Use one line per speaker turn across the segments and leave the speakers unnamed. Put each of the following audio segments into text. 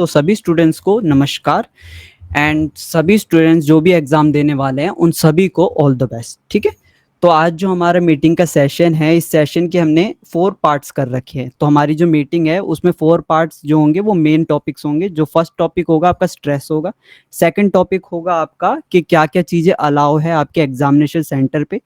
तो सभी स्टूडेंट्स को नमस्कार एंड सभी स्टूडेंट्स जो भी एग्ज़ाम देने वाले हैं उन सभी को ऑल द बेस्ट। ठीक है, तो आज जो हमारा मीटिंग का सेशन है, इस सेशन के हमने 4 पार्ट्स कर रखे हैं। तो हमारी जो मीटिंग है उसमें 4 पार्ट्स जो होंगे वो मेन टॉपिक्स होंगे। जो फर्स्ट टॉपिक होगा आपका स्ट्रेस होगा, सेकंड टॉपिक होगा आपका कि क्या-क्या चीज़ें अलाउ है आपके एग्जामिनेशन सेंटर पे,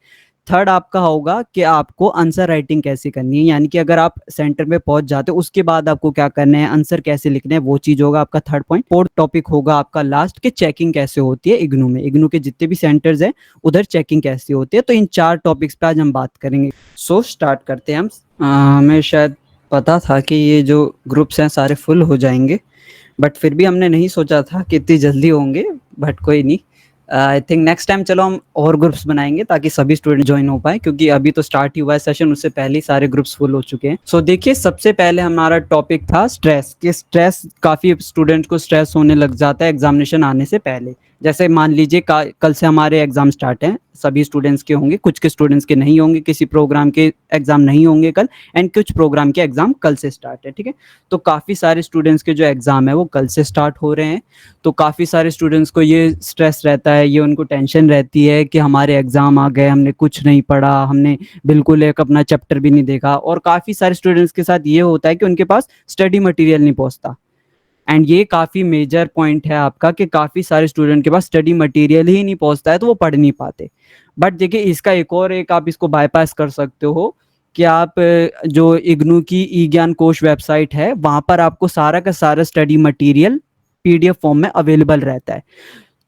थर्ड आपका होगा कि आपको आंसर राइटिंग कैसे करनी है, यानी कि अगर आप सेंटर में पहुंच जाते हो उसके बाद आपको क्या करना है, आंसर कैसे लिखना है, वो चीज होगा आपका थर्ड पॉइंट। फोर्थ टॉपिक होगा आपका लास्ट के चेकिंग कैसे होती है इग्नू में, इग्नू के जितने भी सेंटर्स हैं उधर चेकिंग कैसे होती है। तो इन 4 टॉपिक्स पे आज हम बात करेंगे। सो स्टार्ट करते हैं हम। हमें शायद पता था कि ये जो ग्रुप्स हैं सारे फुल हो जाएंगे, बट फिर भी हमने नहीं सोचा था कि इतनी जल्दी होंगे, बट कोई नहीं। आई थिंक नेक्स्ट टाइम चलो हम और ग्रुप्स बनाएंगे ताकि सभी स्टूडेंट ज्वाइन हो पाए, क्योंकि अभी तो स्टार्ट ही हुआ है सेशन, उससे पहले ही सारे ग्रुप्स फुल हो चुके हैं। सो देखिए, सबसे पहले हमारा टॉपिक था स्ट्रेस। कि स्ट्रेस, काफ़ी स्टूडेंट को स्ट्रेस होने लग जाता है एग्जामिनेशन आने से पहले। जैसे मान लीजिए कल से हमारे एग्जाम स्टार्ट हैं, सभी स्टूडेंट्स के होंगे, कुछ के स्टूडेंट्स के नहीं होंगे, किसी प्रोग्राम के एग्जाम नहीं होंगे कल, एंड कुछ प्रोग्राम के एग्जाम कल से स्टार्ट है। ठीक है, तो काफ़ी सारे स्टूडेंट्स के जो एग्जाम है वो कल से स्टार्ट हो रहे हैं। तो काफ़ी सारे स्टूडेंट्स को ये स्ट्रेस रहता है, ये उनको टेंशन रहती है कि हमारे एग्ज़ाम आ गए, हमने कुछ नहीं पढ़ा, हमने बिल्कुल एक अपना चैप्टर भी नहीं देखा। और काफ़ी सारे स्टूडेंट्स के साथ ये होता है कि उनके पास स्टडी मटेरियल नहीं पहुंचता। एंड ये काफ़ी मेजर पॉइंट है आपका कि काफ़ी सारे स्टूडेंट के पास स्टडी मटेरियल ही नहीं पहुंचता है, तो वो पढ़ नहीं पाते। बट देखिए, इसका एक आप इसको बाईपास कर सकते हो कि आप जो इग्नू की ई ज्ञान कोश वेबसाइट है, वहाँ पर आपको सारा का सारा स्टडी मटेरियल पीडीएफ फॉर्म में अवेलेबल रहता है।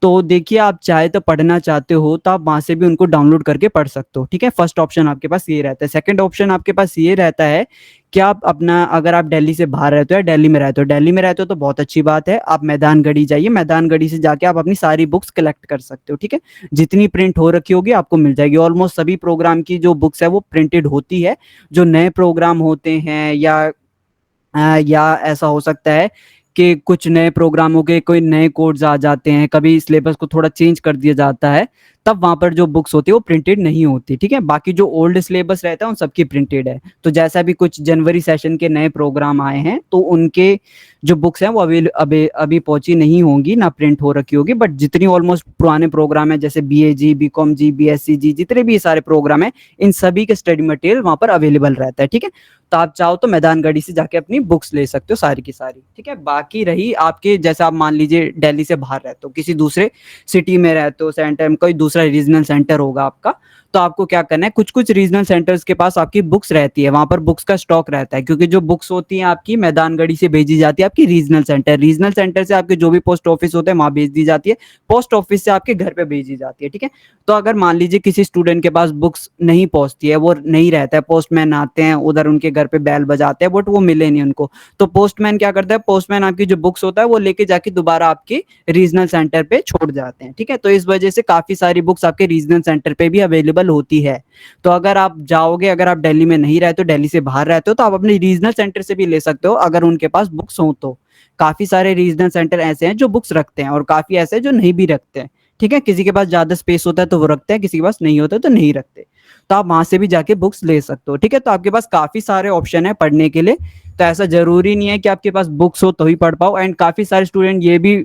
तो देखिए, आप चाहे तो पढ़ना चाहते हो तो आप वहाँ से भी उनको डाउनलोड करके पढ़ सकते हो। ठीक है, फर्स्ट ऑप्शन आपके पास ये रहता है। सेकंड ऑप्शन आपके पास ये रहता है कि आप अपना, अगर आप दिल्ली से बाहर रहते हो या दिल्ली में रहते हो, दिल्ली में रहते हो तो बहुत अच्छी बात है, आप मैदानगढ़ी जाइए, मैदानगढ़ी से जाके आप अपनी सारी बुक्स कलेक्ट कर सकते हो। ठीक है, जितनी प्रिंट हो रखी होगी आपको मिल जाएगी। ऑलमोस्ट सभी प्रोग्राम की जो बुक्स है वो प्रिंटेड होती है। जो नए प्रोग्राम होते हैं या ऐसा हो सकता है कि कुछ नए प्रोग्रामों के कोई नए कोड्स आ जाते हैं, कभी सिलेबस को थोड़ा चेंज कर दिया जाता है, तब वहाँ पर जो बुक्स होती है वो प्रिंटेड नहीं होती। ठीक है, बाकी जो ओल्ड सिलेबस रहता है उन सबकी प्रिंटेड है। तो जैसा भी कुछ जनवरी सेशन के नए प्रोग्राम आए हैं तो उनके जो बुक्स हैं वो अभी पहुंची नहीं होंगी, ना प्रिंट हो रखी होगी। बट जितनी ऑलमोस्ट पुराने प्रोग्राम है, जैसे BA जी, BCom जी, BSc जी, जितने भी सारे प्रोग्राम है, इन सभी के स्टडी मटेरियल वहाँ पर अवेलेबल रहता है। ठीक है, तो आप चाहो तो मैदानगढ़ी से जाके अपनी बुक्स ले सकते हो सारी की सारी। ठीक है, बाकी रही आपके, जैसे आप मान लीजिए दिल्ली से बाहर रहते हो, किसी दूसरे सिटी में रहते हो, सेंटर में कोई दूसरा रीजनल सेंटर होगा आपका, तो आपको क्या करना है, कुछ कुछ रीजनल सेंटर्स के पास आपकी बुक्स रहती है, वहां पर बुक्स का स्टॉक रहता है। क्योंकि जो बुक्स होती हैं आपकी मैदानगढ़ी से भेजी जाती है आपकी रीजनल सेंटर, रीजनल सेंटर से आपके जो भी पोस्ट ऑफिस होते हैं वहां भेज दी जाती है, पोस्ट ऑफिस से आपके घर पे भेजी जाती है। ठीक है, तो अगर मान लीजिए किसी स्टूडेंट के पास बुक्स नहीं पहुंचती है, वो नहीं रहता है, पोस्टमैन आते हैं उधर उनके घर पे बैल बजाते हैं, बट वो मिले नहीं उनको, तो पोस्टमैन क्या करता है, पोस्टमैन आपकी जो बुक्स होता है वो लेके जाके दोबारा आपके रीजनल सेंटर पे छोड़ जाते हैं। ठीक है, तो इस वजह से काफी सारी बुक्स आपके रीजनल सेंटर पे भी अवेलेबल होती है। तो अगर आप जाओगे, अगर आप दिल्ली में नहीं रहते हो, दिल्ली से बाहर रहते हो, तो आप अपने रीजनल सेंटर से भी ले सकते हो अगर उनके पास बुक्स हो तो। काफी सारे रीजनल सेंटर ऐसे हैं जो बुक्स रखते हैं और काफी ऐसे हैं जो नहीं भी रखते हैं। ठीक है, किसी के पास ज्यादा स्पेस होता है तो वो रखते हैं, किसी के पास नहीं होता है तो नहीं रखते। तो आप वहां से भी जाके बुक्स ले सकते हो। ठीक है, तो आपके पास काफी सारे ऑप्शन है पढ़ने के लिए। तो ऐसा जरूरी नहीं है कि आपके पास बुक्स हो तो ही पढ़ पाओ। एंड काफी सारे स्टूडेंट ये भी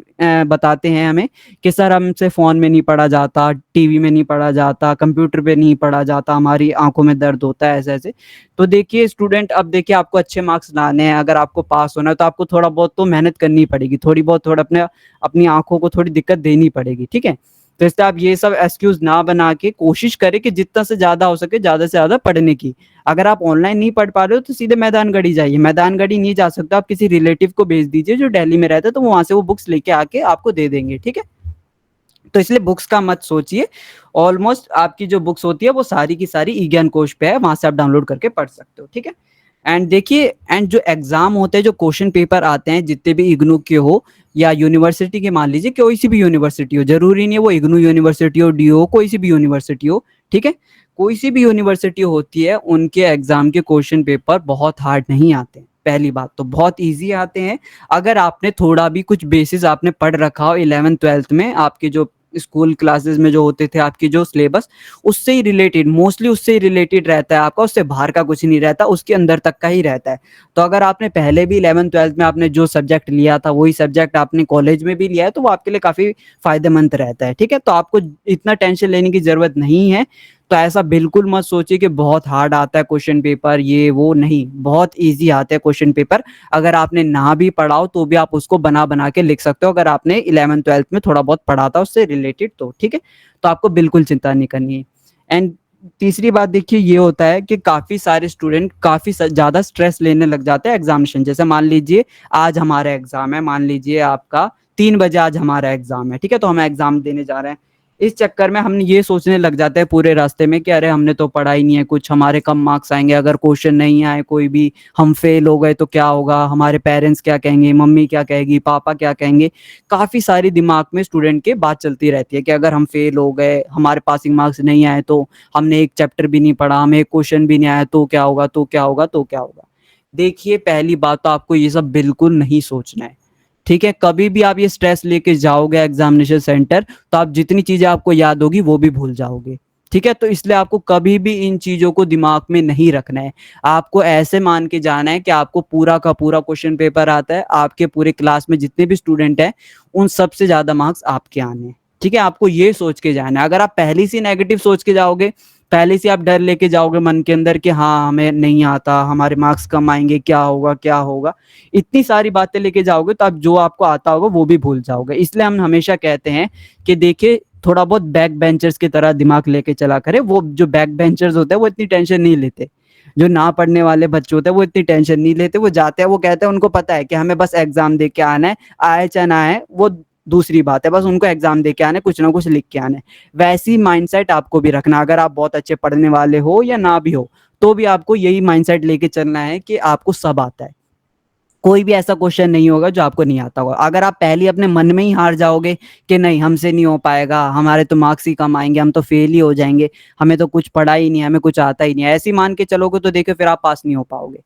बताते हैं हमें कि सर हमसे फोन में नहीं पढ़ा जाता, टीवी में नहीं पढ़ा जाता, कंप्यूटर पे नहीं पढ़ा जाता, हमारी आंखों में दर्द होता है, ऐसे ऐसे। तो देखिए स्टूडेंट, अब देखिए आपको अच्छे मार्क्स लाने हैं, अगर आपको पास होना है तो आपको थोड़ा बहुत तो मेहनत करनी पड़ेगी, थोड़ी बहुत, थोड़ा अपनी आंखों को थोड़ी दिक्कत देनी पड़ेगी। ठीक है, तो इसलिए आप ये सब एक्सक्यूज ना बना के कोशिश करें कि जितना से ज्यादा हो सके ज्यादा से ज्यादा पढ़ने की। अगर आप ऑनलाइन नहीं पढ़ पा रहे हो तो सीधे मैदानगढ़ी जाइए, मैदानगढ़ी नहीं जा सकते आप किसी रिलेटिव को भेज दीजिए जो दिल्ली में रहता है, तो वो वहां से वो बुक्स लेके आके आपको दे देंगे। ठीक है, तो इसलिए बुक्स का मत सोचिए, ऑलमोस्ट आपकी जो बुक्स होती है वो सारी की सारी ई ज्ञान कोश पे है, वहां से आप डाउनलोड करके पढ़ सकते हो। ठीक है, एंड देखिए, एंड जो एग्जाम होते हैं, जो क्वेश्चन पेपर आते हैं, जितने भी इग्नू के हो या यूनिवर्सिटी के, मान लीजिए कोई सी भी यूनिवर्सिटी हो, जरूरी नहीं है वो इग्नू यूनिवर्सिटी हो, डीओ, कोई सी भी यूनिवर्सिटी हो। ठीक है, कोई सी भी यूनिवर्सिटी होती है, उनके एग्जाम के क्वेश्चन पेपर बहुत हार्ड नहीं आते हैं। पहली बात तो बहुत इजी आते हैं, अगर आपने थोड़ा भी कुछ बेसिस आपने पढ़ रखा हो 11th 12th में, आपके जो स्कूल क्लासेस में जो होते थे आपकी जो सिलेबस, उससे ही रिलेटेड, मोस्टली उससे ही रिलेटेड रहता है आपका, उससे बाहर का कुछ नहीं रहता, उसके अंदर तक का ही रहता है। तो अगर आपने पहले भी 11th-12th में आपने जो सब्जेक्ट लिया था वही सब्जेक्ट आपने कॉलेज में भी लिया है तो वो आपके लिए काफ़ी फ़ायदेमंद रहता है, ठीक है? तो आपको इतना टेंशन लेने की ज़रूरत नहीं है। तो ऐसा बिल्कुल मत सोचिए कि बहुत हार्ड आता है क्वेश्चन पेपर, ये वो नहीं, बहुत ईज़ी आते हैं क्वेश्चन पेपर। अगर आपने ना भी पढ़ा हो तो भी आप उसको बना-बना के लिख सकते हो, अगर आपने 11th-12th में थोड़ा बहुत पढ़ा था उससे रिलेटेड तो, ठीक है? तो आपको बिल्कुल चिंता नहीं करनी है। एंड तीसरी बात देखिए ये होता है कि काफ़ी सारे स्टूडेंट काफ़ी ज़्यादा स्ट्रेस लेने लग जाते हैं एग्ज़ामिनेशन। जैसे मान लीजिए आज हमारा एग्ज़ाम है, मान लीजिए आपका 3 बजे आज हमारा एग्ज़ाम है, ठीक है? तो हम एग्ज़ाम देने जा रहे हैं। इस चक्कर में हम ये सोचने लग जाते हैं पूरे रास्ते में कि अरे हमने तो पढ़ा ही नहीं है कुछ, हमारे कम मार्क्स आएँगे, अगर क्वेश्चन नहीं आए कोई भी, हम फेल हो गए तो क्या होगा? हमारे पेरेंट्स क्या कहेंगे? मम्मी क्या कहेगी? पापा क्या कहेंगे? काफ़ी सारी दिमाग में स्टूडेंट के बात चलती रहती है कि अगर हम फेल हो गए, हमारे पासिंग मार्क्स नहीं आए तो, हमने एक चैप्टर भी नहीं पढ़ा, हमें एक क्वेश्चन भी नहीं आया तो क्या होगा? तो क्या होगा? तो क्या होगा? देखिए पहली बात तो आपको ये सब बिल्कुल नहीं सोचना है, ठीक है? कभी भी आप ये स्ट्रेस लेके जाओगे एग्ज़ामिनेशन सेंटर तो आप जितनी चीज़ें आपको याद होगी वो भी भूल जाओगे, ठीक है? तो इसलिए आपको कभी भी इन चीज़ों को दिमाग में नहीं रखना है। आपको ऐसे मान के जाना है कि आपको पूरा का पूरा क्वेश्चन पेपर आता है, आपके पूरे क्लास में जितने भी स्टूडेंट हैं, उन सबसे ज़्यादा मार्क्स आपके आने हैं, ठीक है? आपको ये सोच के जाना है। अगर आप पहले से नेगेटिव सोच के जाओगे, पहले से आप डर लेके जाओगे मन के अंदर कि हाँ, हमें नहीं आता, हमारे मार्क्स कम आएँगे, क्या होगा, क्या होगा? इतनी सारी बातें लेके जाओगे तो आप जो आपको आता होगा वो भी भूल जाओगे। इसलिए हम हमेशा कहते हैं कि देखिए थोड़ा बहुत बैक बेंचर्स की तरह दिमाग लेके चला करें। वो जो बैक बेंचर्स होते हैं वो इतनी टेंशन नहीं लेते। जो ना पढ़ने वाले बच्चे होते हैं वो इतनी टेंशन नहीं लेते। वो जाते हैं, वो कहते हैं, उनको पता है कि हमें बस एग्ज़ाम दे के आना है, आए चाहे ना आए वो दूसरी बात है। बस उनको एग्ज़ाम दे के आना है, कुछ ना कुछ लिख के आना है। वैसी माइंडसेट आपको भी रखना है। अगर आप बहुत अच्छे पढ़ने वाले हो या ना भी हो, तो भी आपको यही माइंडसेट लेके चलना है कि आपको सब आता है। कोई भी ऐसा क्वेश्चन नहीं होगा जो आपको नहीं आता होगा। अगर आप पहले ही अपने मन में ही हार जाओगे कि नहीं हमसे नहीं हो पाएगा, हमारे तो मार्क्स ही कम आएँगे, हम तो फेल ही हो जाएँगे, हमें तो कुछ पढ़ा ही नहीं है, हमें कुछ आता ही नहीं है, ऐसे ही मान के चलोगे तो देखिए फिर आप पास नहीं हो पाओगे।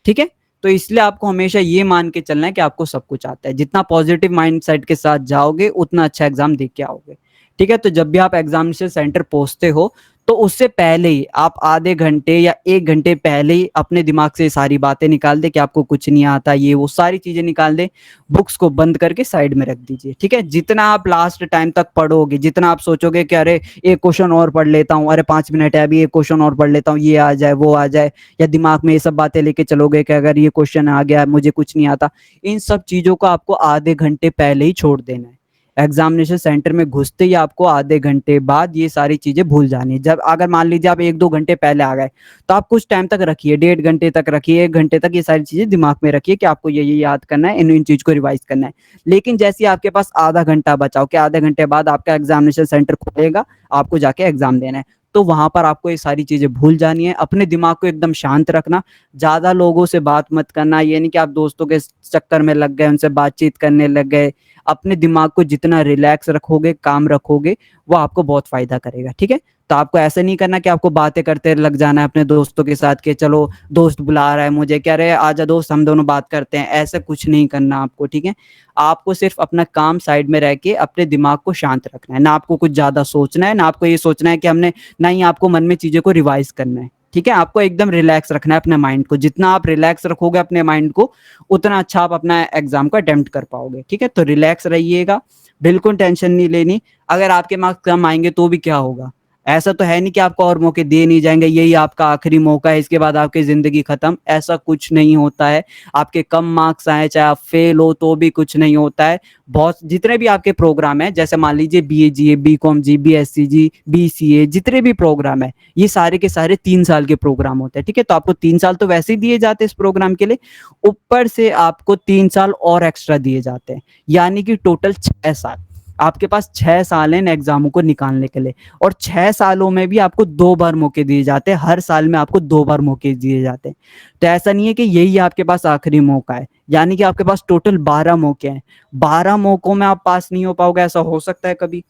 ठीक है? तो इसलिए आपको हमेशा ये मान के चलना है कि आपको सब कुछ आता है। जितना पॉजिटिव माइंडसेट के साथ जाओगे, उतना अच्छा एग्ज़ाम दे के आओगे। ठीक है? तो जब भी आप एग्ज़ामिनेशन सेंटर पहुँचते हो, तो उससे पहले ही आप आधे घंटे या 1 घंटे पहले ही अपने दिमाग से सारी बातें निकाल दें कि आपको कुछ नहीं आता, ये वो सारी चीज़ें निकाल दें। बुक्स को बंद करके साइड में रख दीजिए, ठीक है? जितना आप लास्ट टाइम तक पढ़ोगे, जितना आप सोचोगे कि अरे! एक क्वेश्चन और पढ़ लेता हूँ, अरे 5 मिनट है अभी एक क्वेश्चन और पढ़ लेता हूँ, ये आ जाए, वो आ जाए, या दिमाग में ये सब बातें लेके चलोगे कि अगर ये क्वेश्चन आ गया, मुझे कुछ नहीं आता। इन सब चीज़ों को आपको आधे घंटे पहले ही छोड़ देना है। एग्ज़ामिनेशन सेंटर में घुसते ही आपको आधे घंटे बाद ये सारी चीज़ें भूल जानी है। जब अगर मान लीजिए आप 1-2 घंटे पहले आ गए, तो आप कुछ टाइम तक रखिए, डेढ़ घंटे तक रखिए, 1 घंटे तक ये सारी चीज़ें दिमाग में रखिए कि आपको ये याद करना है, इन-इन चीज़ को रिवाइज़ करना है। लेकिन जैसे ही आपके पास आधा घंटा बचा हो कि आधे घंटे बाद आपका एग्ज़ामिनेशन सेंटर खुलेगा, आपको जाके एग्ज़ाम देना है, तो वहाँ पर आपको ये सारी चीज़ें भूल जानी है। अपने दिमाग को एकदम शांत रखना, ज़्यादा लोगों से बात मत करना, ये नहीं कि आप दोस्तों के चक्कर में लग गए, उनसे बातचीत करने लग गए। अपने दिमाग को जितना रिलैक्स रखोगे, काम रखोगे, वो आपको बहुत फ़ायदा करेगा, ठीक है? तो आपको ऐसा नहीं करना कि आपको बातें करते लग जाना है अपने दोस्तों के साथ कि चलो दोस्त बुला रहा है मुझे, कह रहे हैं आजा दोस्त हम दोनों बात करते हैं, ऐसा कुछ नहीं करना आपको, ठीक है? आपको सिर्फ़ अपना काम साइड में रह के अपने दिमाग को शांत रखना है, ना आपको कुछ ज़्यादा सोचना है, ना आपको ये सोचना है कि हमने ना ही आपको मन में चीज़ों को रिवाइज़ करना है, ठीक है? आपको एकदम रिलैक्स रखना है अपने माइंड को, जितना आप रिलैक्स रखोगे अपने माइंड को, उतना अच्छा आप अपना एग्ज़ाम को अटेम्प्ट कर पाओगे, ठीक है? तो रिलैक्स रहिएगा, बिल्कुल टेंशन नहीं लेनी। अगर आपके मार्क्स कम आएँगे तो भी क्या होगा? ऐसा तो है नहीं कि आपको और मौके दिए नहीं जाएँगे, यही आपका आखिरी मौका है, इसके बाद आपकी ज़िंदगी खत्म, ऐसा कुछ नहीं होता है। आपके कम मार्क्स आएँ, चाहे आप फेल हो तो भी कुछ नहीं होता है। बहुत जितने भी आपके प्रोग्राम हैं, जैसे मान लीजिए बीए जी, बीकॉम जी, बीएससी जी, बीसीए जितने भी प्रोग्राम हैं, ये सारे के सारे 3 साल के प्रोग्राम होते हैं, ठीक है? तो आपको 3 साल तो वैसे ही दिए जाते हैं इस प्रोग्राम के लिए, ऊपर से आपको 3 साल और एक्स्ट्रा दिए जाते हैं, यानी कि टोटल 6 साल। आपके पास 6 साल हैं इन एग्ज़ामों को निकालने के लिए, और 6 सालों में भी आपको 2 बार मौके दिए जाते हैं, हर साल में आपको 2 बार मौके दिए जाते हैं। तो ऐसा नहीं है कि यही आपके पास आखिरी मौका है, यानी कि आपके पास टोटल 12 मौके हैं। 12 मौकों में आप पास नहीं हो पाओगे, ऐसा हो सकता है कभी?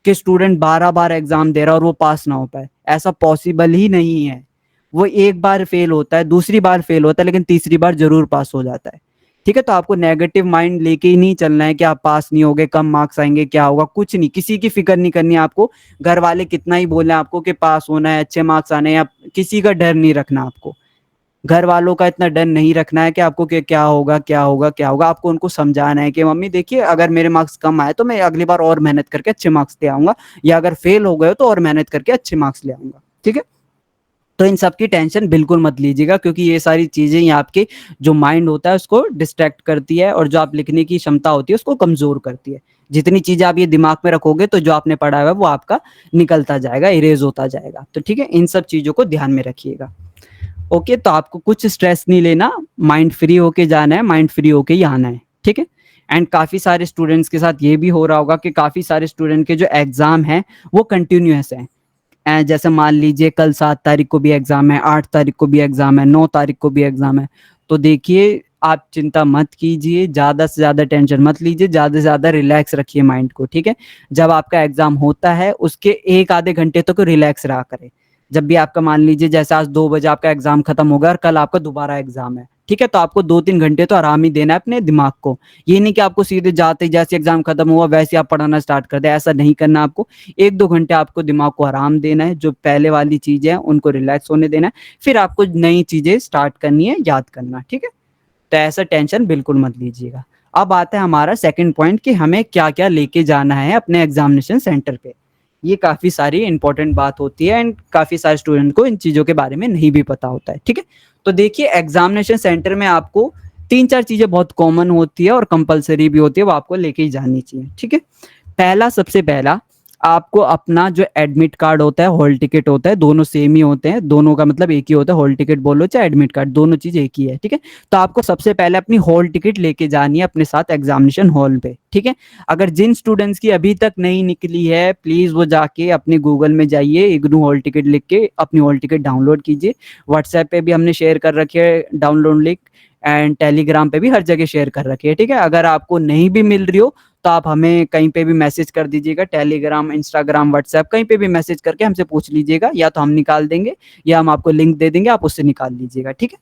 कि स्टूडेंट 12 बार एग्ज़ाम दे रहा है और वो पास ना हो पाए, ऐसा पॉसिबल ही नहीं है। वो एक बार फेल होता है, दूसरी बार फेल होता है, लेकिन तीसरी बार ज़रूर पास हो जाता है। ठीक है। तो आपको नेगेटिव माइंड लेके ही नहीं चलना है कि आप पास नहीं होगे, कम मार्क्स आएंगे, क्या होगा, कुछ नहीं, किसी की फिक्र नहीं करनी है आपको। घर वाले कितना ही बोले आपको कि पास होना है, अच्छे मार्क्स आने हैं, या किसी का डर नहीं रखना आपको। घर वालों का इतना डर नहीं रखना है कि आपको क्या होगा, क्या होगा, क्या होगा। आपको उनको समझाना है कि मम्मी देखिए, अगर मेरे मार्क्स कम आए तो मैं अगली बार और मेहनत करके अच्छे मार्क्स ले आऊंगा, या अगर फेल हो गए तो और मेहनत करके अच्छे मार्क्स ले आऊंगा। ठीक है। तो इन सब की टेंशन बिल्कुल मत लीजिएगा, क्योंकि ये सारी चीजें ही आपके जो माइंड होता है उसको डिस्ट्रैक्ट करती है, और जो आप लिखने की क्षमता होती है उसको कमजोर करती है। जितनी चीजें आप ये दिमाग में रखोगे तो जो आपने पढ़ा हुआ है वो आपका निकलता जाएगा, इरेज होता जाएगा। तो ठीक है, इन सब चीजों को ध्यान में रखिएगा। ओके, तो आपको कुछ स्ट्रेस नहीं लेना, माइंड फ्री होके जाना है, माइंड फ्री होके ही आना है। ठीक है। एंड काफी सारे स्टूडेंट्स के साथ ये भी हो रहा होगा कि काफी सारे स्टूडेंट के जो एग्जाम है वो कंटिन्यूअस है। जैसे मान लीजिए कल 7 तारीख को भी एग्जाम है, 8 तारीख को भी एग्जाम है, 9 तारीख को भी एग्जाम है। तो देखिए, आप चिंता मत कीजिए, ज्यादा से ज्यादा टेंशन मत लीजिए, ज्यादा से ज्यादा रिलैक्स रखिए माइंड को। ठीक है। जब आपका एग्जाम होता है उसके 1 आधे घंटे तक रिलैक्स रहा करें। जब भी आपका मान लीजिए जैसे आज 2 बजे आपका एग्जाम खत्म होगा और कल आपका दोबारा एग्जाम है, ठीक है, तो आपको 2-3 घंटे तो आराम ही देना है अपने दिमाग को। ये नहीं कि आपको सीधे जाते ही जैसे एग्जाम खत्म हुआ वैसे आप पढ़ाना स्टार्ट कर दे, ऐसा नहीं करना आपको। 1-2 घंटे आपको दिमाग को आराम देना है, जो पहले वाली चीजें हैं उनको रिलैक्स होने देना है, फिर आपको नई चीजें स्टार्ट करनी है, याद करना। ठीक है। तो ऐसा टेंशन बिल्कुल मत लीजिएगा। अब आता है हमारा सेकंड पॉइंट कि हमें क्या क्या लेके जाना है अपने एग्जामिनेशन सेंटर पे। ये काफी सारी इंपॉर्टेंट बात होती है, एंड काफी सारे स्टूडेंट को इन चीजों के बारे में नहीं भी पता होता है। ठीक है। तो देखिए, एग्जामिनेशन सेंटर में आपको 3-4 चीजें बहुत कॉमन होती है और कंपलसरी भी होती है, वो आपको लेके ही जानी चाहिए। ठीक है। सबसे पहला, आपको अपना जो एडमिट कार्ड होता है, हॉल टिकट होता है, दोनों सेम ही होते हैं, दोनों का मतलब एक ही होता है। हॉल टिकट बोलो चाहे एडमिट कार्ड, दोनों चीज एक ही है। ठीक है। तो आपको सबसे पहले अपनी हॉल टिकट लेके जानी है अपने साथ एग्जामिनेशन हॉल पे। ठीक है। अगर जिन स्टूडेंट्स की अभी तक नहीं निकली है, प्लीज वो जाके अपने गूगल में जाइए, इग्नू हॉल टिकट लिख के अपनी हॉल टिकट डाउनलोड कीजिए। व्हाट्सएप पे भी हमने शेयर कर रखी है डाउनलोड लिंक, एंड टेलीग्राम पे भी हर जगह शेयर कर रखी है। ठीक है। अगर आपको नहीं भी मिल रही हो तो आप हमें कहीं पे भी मैसेज कर दीजिएगा, टेलीग्राम, इंस्टाग्राम, व्हाट्सएप, कहीं पे भी मैसेज करके हमसे पूछ लीजिएगा, या तो हम निकाल देंगे या हम आपको लिंक दे देंगे, आप उससे निकाल लीजिएगा। ठीक है।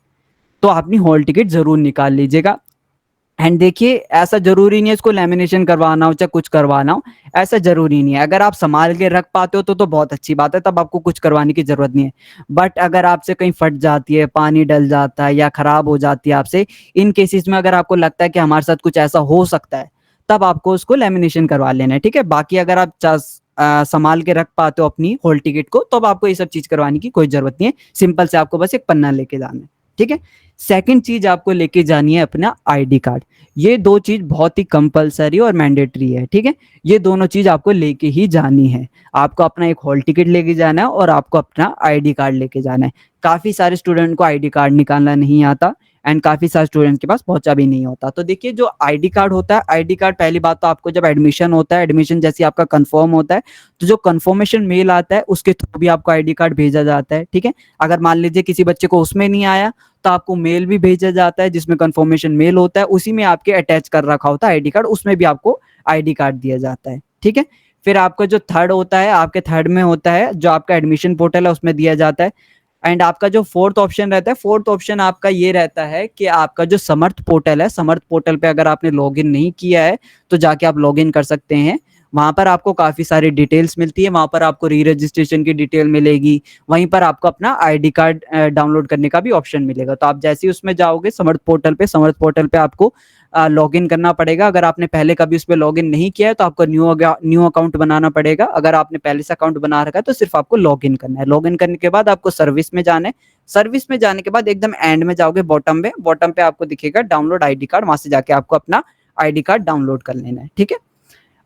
तो अपनी हॉल टिकट जरूर निकाल लीजिएगा। एंड देखिए, ऐसा जरूरी नहीं है इसको लेमिनेशन करवाना हो चाहे कुछ करवाना हो, ऐसा जरूरी नहीं है। अगर आप संभाल के रख पाते हो तो बहुत अच्छी बात है, तब आपको कुछ करवाने की जरूरत नहीं है। बट अगर आपसे कहीं फट जाती है, पानी डल जाता है या खराब हो जाती है आपसे, इन केसेस में अगर आपको लगता है कि हमारे साथ कुछ ऐसा हो सकता है, तब आपको उसको लेमिनेशन करवा लेना है। ठीक है। बाकी अगर आप संभाल के रख पाते हो अपनी हॉल टिकट को, तो अब आपको ये सब चीज करवाने की कोई जरूरत नहीं है। सिंपल से आपको बस एक पन्ना लेके जाना है। ठीक है। सेकंड चीज आपको लेके जानी है अपना आईडी कार्ड। ये दो चीज बहुत ही कंपलसरी और मैंडेटरी है। ठीक है। ये दोनों चीज आपको लेके ही जानी है। आपको अपना एक हॉल टिकट लेके जाना है और आपको अपना आईडी कार्ड लेके जाना है। काफी सारे स्टूडेंट को आईडी कार्ड निकालना नहीं आता, एंड काफी सारे स्टूडेंट्स के पास पहुंचा भी नहीं होता। तो देखिए, जो आईडी कार्ड होता है, आईडी कार्ड पहली बात तो आपको जब एडमिशन होता है, एडमिशन जैसे आपका कंफर्म होता है, तो जो कंफर्मेशन मेल आता है उसके थ्रू भी आपको आईडी कार्ड भेजा जाता है। ठीक है। अगर मान लीजिए किसी बच्चे को उसमें नहीं आया, तो आपको मेल भी भेजा जाता है जिसमें कंफर्मेशन मेल होता है, उसी में आपके अटैच कर रखा होता है आईडी कार्ड, उसमें भी आपको आईडी कार्ड दिया जाता है। ठीक है। फिर आपका जो थर्ड होता है, आपके थर्ड में होता है जो आपका एडमिशन पोर्टल है, उसमें दिया जाता है। एंड आपका जो फोर्थ ऑप्शन रहता है, फोर्थ ऑप्शन आपका ये रहता है कि आपका जो समर्थ पोर्टल है, समर्थ पोर्टल पे अगर आपने लॉगिन नहीं किया है तो जाके आप लॉगिन कर सकते हैं। वहां पर आपको काफी सारी डिटेल्स मिलती है, वहां पर आपको री रजिस्ट्रेशन की डिटेल मिलेगी, वहीं पर आपको अपना आईडी कार्ड डाउनलोड करने का भी ऑप्शन मिलेगा। तो आप जैसे ही उसमें जाओगे समर्थ पोर्टल पे, समर्थ पोर्टल पे आपको लॉगिन करना पड़ेगा। अगर आपने पहले कभी उस पर लॉगिन नहीं किया है तो आपको न्यू अकाउंट बनाना पड़ेगा। अगर आपने पहले से अकाउंट बना रखा है तो सिर्फ आपको लॉगिन करना है। लॉगिन करने के बाद आपको सर्विस में जाना है। सर्विस में जाने के बाद एकदम एंड में जाओगे, बॉटम पे आपको दिखेगा डाउनलोड आईडी कार्ड, वहां से जाके आपको अपना आईडी कार्ड डाउनलोड कर लेना है। ठीक है।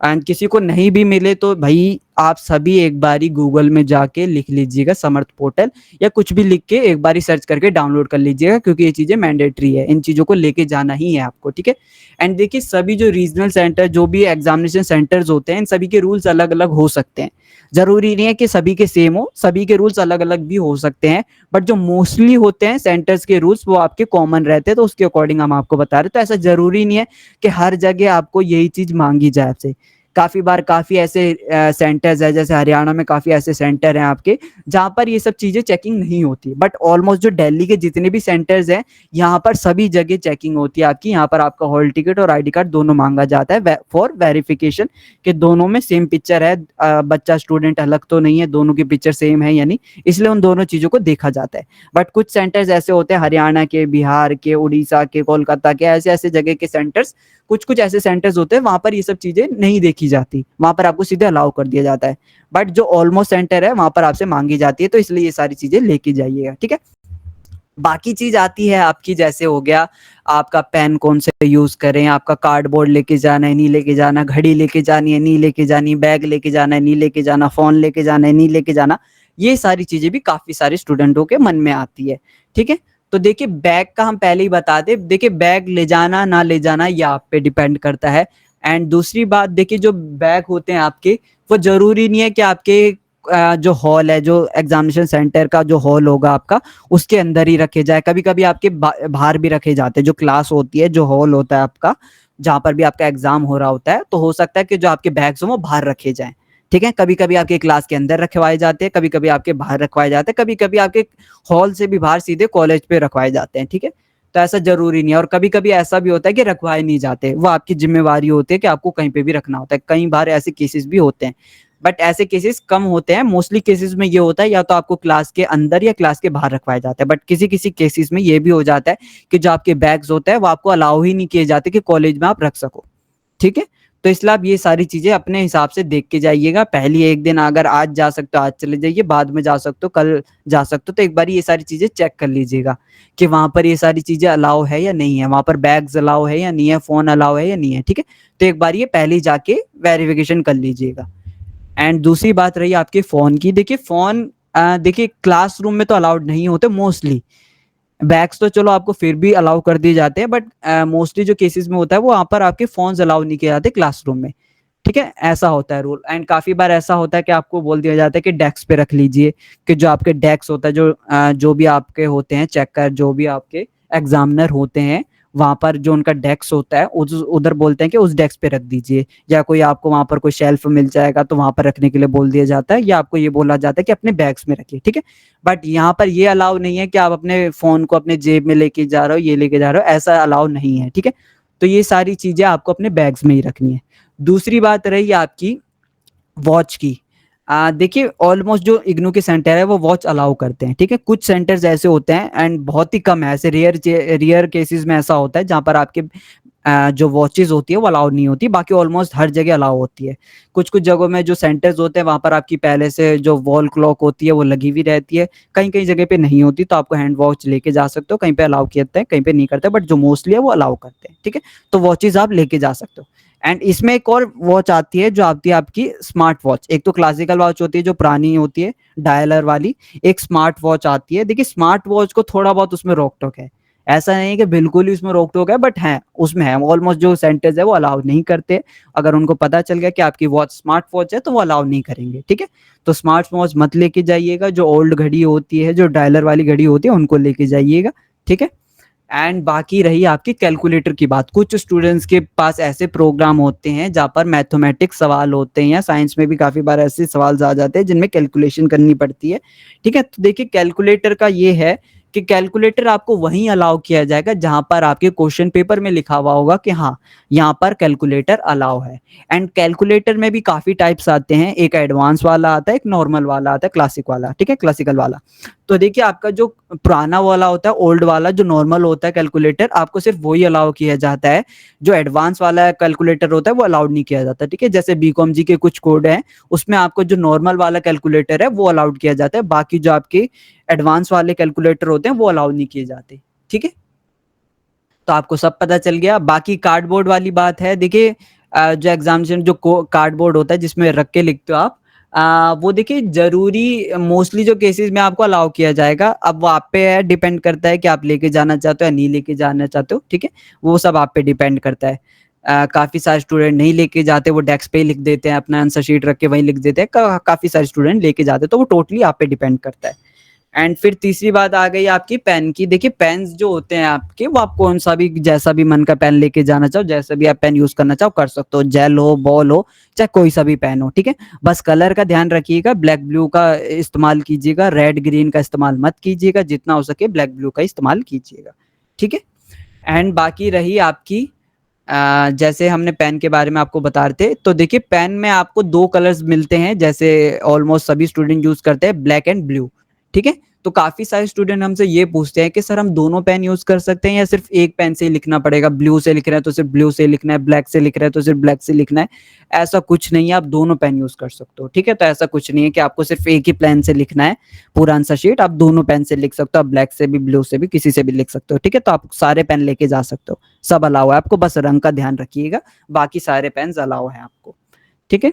एंड किसी को नहीं भी मिले तो भाई आप सभी एक बारी गूगल में जाके लिख लीजिएगा समर्थ पोर्टल, या कुछ भी लिख के एक बारी सर्च करके डाउनलोड कर लीजिएगा, क्योंकि ये चीजें मैंडेटरी है, इन चीजों को लेके जाना ही है आपको। ठीक है। एंड देखिए, सभी जो रीजनल सेंटर, जो भी एग्जामिनेशन सेंटर्स होते हैं, इन सभी के रूल्स अलग अलग हो सकते हैं। जरूरी नहीं है कि सभी के सेम हो, सभी के रूल्स अलग अलग भी हो सकते हैं, बट जो मोस्टली होते हैं सेंटर्स के रूल्स वो आपके कॉमन रहते हैं, तो उसके अकॉर्डिंग हम आपको बता रहे हैं। तो ऐसा जरूरी नहीं है कि हर जगह आपको यही चीज मांगी जाए आपसे। काफ़ी बार काफ़ी ऐसे सेंटर्स हैं, जैसे हरियाणा में काफ़ी ऐसे सेंटर हैं आपके, जहाँ पर ये सब चीज़ें चेकिंग नहीं होती। बट ऑलमोस्ट जो दिल्ली के जितने भी सेंटर्स हैं, यहाँ पर सभी जगह चेकिंग होती है आपकी। यहाँ पर आपका हॉल टिकट और आईडी कार्ड दोनों माँगा जाता है फॉर वेरिफिकेशन, कि दोनों में सेम पिक्चर है, बच्चा स्टूडेंट अलग तो नहीं है, दोनों की पिक्चर सेम है या नहीं, इसलिए उन दोनों चीज़ों को देखा जाता है। बट कुछ सेंटर्स ऐसे होते हैं हरियाणा के, बिहार के, उड़ीसा के, कोलकाता के, ऐसे-ऐसे जगह के सेंटर्स, कुछ-कुछ ऐसे सेंटर्स होते हैं, वहाँ पर ये सब चीज़ें नहीं देखी जाती, वहाँ पर आपको सीधे अलाउ कर दिया जाता है। बट जो ऑलमोस्ट सेंटर है, वहाँ पर आपसे माँगी जाती है, तो इसलिए ये सारी चीज़ें लेके जाइएगा, ठीक है? बाकी चीज़ आती है आपकी, जैसे हो गया आपका पेन कौन से यूज़ करें, आपका कार्डबोर्ड लेके जाना है, नहीं लेके जाना, घड़ी लेके जानी है, नहीं लेके जानी, बैग लेके जाना है, नहीं लेके जाना, फ़ोन लेके जाना है, नहीं लेके जाना। ये सारी चीज़ें भी काफ़ी सारे स्टूडेंटों के मन में आती है, ठीक है? तो देखिए बैग का हम पहले ही बता दें, देखिए बैग ले जाना ना ले जाना ये आप पे डिपेंड करता है। एंड दूसरी बात देखिए, जो बैग होते हैं आपके, वो ज़रूरी नहीं है कि आपके जो हॉल है, जो एग्ज़ामिनेशन सेंटर का जो हॉल होगा आपका, उसके अंदर ही रखे जाए। कभी-कभी आपके बाहर भी रखे जाते हैं, जो क्लास होती है, जो हॉल होता है आपका, जहाँ पर भी आपका एग्ज़ाम हो रहा होता है, तो हो सकता है कि जो आपके बैग्स हों वो बाहर रखे जाएँ, ठीक है? कभी-कभी आपके क्लास के अंदर रखवाए जाते हैं, कभी-कभी आपके बाहर रखवाए जाते हैं, कभी-कभी आपके हॉल से भी बाहर सीधे कॉलेज पे रखवाए जाते हैं, ठीक है? तो ऐसा ज़रूरी नहीं है, और कभी-कभी ऐसा भी होता है कि रखवाए नहीं जाते, वो आपकी ज़िम्मेवारी होती है कि आपको कहीं पे भी रखना होता है। कई बार ऐसे केसेस भी होते हैं, बट ऐसे केसेस कम होते हैं। मोस्टली केसेस में ये होता है या तो आपको क्लास के अंदर या क्लास के बाहर रखवाया जाता है। बट किसी-किसी केसेस में ये भी हो जाता है कि जो आपके बैग्स होते हैं वो आपको अलाउ ही नहीं किए जाते कि कॉलेज में आप रख सको, ठीक है? तो इसलिए आप ये सारी चीज़ें अपने हिसाब से देख के जाइएगा। पहली 1 दिन अगर आज जा सकते हो आज चले जाइए, बाद में जा सकते हो कल जा सकते हो, तो एक बारी ये सारी चीज़ें चेक कर लीजिएगा कि वहाँ पर ये सारी चीज़ें अलाउ है या नहीं है, वहाँ पर बैग्स अलाउ है या नहीं है, फ़ोन अलाउ है या नहीं है, ठीक है? तो एक बार ये पहले ही जाके वेरिफ़िकेशन कर लीजिएगा। एंड दूसरी बात रही आपके फ़ोन की, देखिए फ़ोन देखिए क्लासरूम में तो अलाउड नहीं होते मोस्टली। बैग्स तो चलो आपको फिर भी अलाउ कर दिए जाते हैं, बट मोस्टली जो केसेस में होता है वो वहाँ पर आपके फ़ोन्स अलाउ नहीं किए जाते क्लासरूम में, ठीक है? ऐसा होता है रूल। एंड काफ़ी बार ऐसा होता है कि आपको बोल दिया जाता है कि डेस्क पे रख लीजिए, कि जो आपके डेस्क होता है, जो भी आपके होते हैं चेकर, जो भी आपके एग्ज़ामिनर होते हैं, वहाँ पर जो उनका डेस्क होता है उधर बोलते हैं कि उस डेस्क पे रख दीजिए, या कोई आपको वहाँ पर कोई शेल्फ मिल जाएगा तो वहाँ पर रखने के लिए बोल दिया जाता है, या आपको ये बोला जाता है कि अपने बैग्स में रखिए, ठीक है? बट यहाँ पर ये अलाउ नहीं है कि आप अपने फ़ोन को अपने जेब में लेके जा रहे हो, ये लेके जा रहे हो, ऐसा अलाउ नहीं है, ठीक है? तो ये सारी चीज़ें आपको अपने बैग्स में ही रखनी है। दूसरी बात रही आपकी वॉच की। देखिए ऑलमोस्ट जो इग्नू के सेंटर है वो वॉच अलाउ करते हैं, ठीक है? कुछ सेंटर्स ऐसे होते हैं एंड बहुत ही कम है, ऐसे रेयर केसेस में ऐसा होता है जहाँ पर आपके जो वॉचेज़ होती है वो अलाउ नहीं होती, बाकी ऑलमोस्ट हर जगह अलाउ होती है। कुछ-कुछ जगहों में जो सेंटर्स होते हैं वहाँ पर आपकी पहले से जो वॉल क्लॉक होती है वो लगी हुई रहती है, कहीं-कहीं जगह पे नहीं होती, तो आपको हैंड वॉच लेके जा सकते हो, कहीं पे अलाउ करते हैं, कहीं पे नहीं करते, बट जो मोस्टली है वो अलाउ करते हैं, ठीक है? तो वॉचेज़ आप लेके जा सकते हो। एंड इसमें एक और वॉच आती है जो आती है आपकी स्मार्ट वॉच। एक तो क्लासिकल वॉच होती है जो पुरानी होती है, डायलर वाली, एक स्मार्ट वॉच आती है। देखिए स्मार्ट वॉच को थोड़ा बहुत उसमें रोक-टोक है। ऐसा नहीं है कि बिल्कुल ही उसमें रोक-टोक है, बट है, उसमें है। ऑलमोस्ट जो सेंटर्स है वो अलाउ नहीं करते। अगर उनको पता चल गया कि आपकी वॉच स्मार्ट वॉच है तो वो अलाउ नहीं करेंगे, ठीक है? तो स्मार्ट वॉच मत लेके जाइएगा, जो ओल्ड घड़ी होती है, जो डायलर वाली घड़ी होती है उनको लेके जाइएगा, ठीक है? एंड बाकी रही आपकी कैलकुलेटर की बात। कुछ स्टूडेंट्स के पास ऐसे प्रोग्राम होते हैं जहाँ पर मैथमेटिक्स सवाल होते हैं, या साइंस में भी काफ़ी बार ऐसे सवाल आ जाते हैं जिनमें कैलकुलेशन करनी पड़ती है, ठीक है? तो देखिए कैलकुलेटर का ये है कि कैलकुलेटर आपको वहीं अलाउ किया जाएगा जहाँ पर आपके क्वेश्चन पेपर में लिखा हुआ होगा कि हाँ, यहाँ पर कैलकुलेटर अलाउ है। एंड कैलकुलेटर में भी काफ़ी टाइप्स आते हैं, एक एडवांस वाला आता है, एक नॉर्मल वाला आता है, क्लासिक वाला, ठीक है? क्लासिकल वाला। तो देखिए आपका जो पुराना वाला होता है, ओल्ड वाला जो नॉर्मल होता है कैलकुलेटर, आपको सिर्फ वही अलाउ किया जाता है। जो एडवांस वाला कैलकुलेटर होता है वो अलाउड नहीं किया जाता, ठीक है? जैसे बीकॉम जी के कुछ कोड हैं, उसमें आपको जो नॉर्मल वाला कैलकुलेटर है वो अलाउड किया जाता है, बाकी जो आपके एडवांस वाले कैलकुलेटर होते हैं वो अलाउ नहीं किए जाते, ठीक है? तो आपको सब पता चल गया। बाकी कार्डबोर्ड वाली बात है, देखिए जो एग्जामिनेशन जो कार्डबोर्ड होता है जिसमें रख के लिखते हो आप, वो देखिए ज़रूरी मोस्टली जो केसेस में आपको अलाउ किया जाएगा। अब वो आप पे है, डिपेंड करता है कि आप लेके जाना चाहते हो या नहीं लेके जाना चाहते हो, ठीक है? वो सब आप पे डिपेंड करता है। काफ़ी सारे स्टूडेंट नहीं लेके जाते, वो डेस्क पे ही लिख देते हैं, अपना आंसर शीट रख के वहीं लिख देते हैं। काफ़ी सारे स्टूडेंट लेके जाते हैं, तो वो टोटली आप पे डिपेंड करता है। एंड फिर तीसरी बात आ गई आपकी पेन की। देखिए पेन्स जो होते हैं आपके, वो आप कौन सा भी जैसा भी मन का पेन लेके जाना चाहो, जैसा भी आप पेन यूज करना चाहो कर सकते हो, जेल हो, बॉल हो, चाहे कोई सा भी पेन हो, ठीक है। बस कलर का ध्यान रखिएगा, ब्लैक ब्लू का इस्तेमाल कीजिएगा, रेड ग्रीन का इस्तेमाल मत कीजिएगा, जितना हो सके ब्लैक ब्लू का इस्तेमाल कीजिएगा, ठीक है। एंड बाकी रही आपकी जैसे हमने पेन के बारे में आपको बता रहे थे, तो देखिए पेन में आपको दो कलर्स मिलते हैं, जैसे ऑलमोस्ट सभी स्टूडेंट यूज करते हैं, ब्लैक एंड ब्लू, ठीक है। तो काफी सारे स्टूडेंट हमसे ये पूछते हैं कि सर हम दोनों पेन यूज कर सकते हैं या सिर्फ एक पेन से ही लिखना पड़ेगा, ब्लू से लिख रहे हैं तो सिर्फ ब्लू से लिखना है, ब्लैक से लिख रहे हैं तो सिर्फ ब्लैक से लिखना है। ऐसा कुछ नहीं है, आप दोनों पेन यूज कर सकते हो, ठीक है। तो ऐसा कुछ नहीं है कि आपको सिर्फ एक ही पेन से लिखना है पूरा आंसर शीट, आप दोनों पेन से लिख सकते हो, आप ब्लैक से भी, ब्लू से भी, किसी से भी लिख सकते हो, ठीक है। तो आप सारे पेन लेके जा सकते हो, सब अलाउ है आपको, बस रंग का ध्यान रखिएगा, बाकी सारे पेन अलाउ है आपको, ठीक है।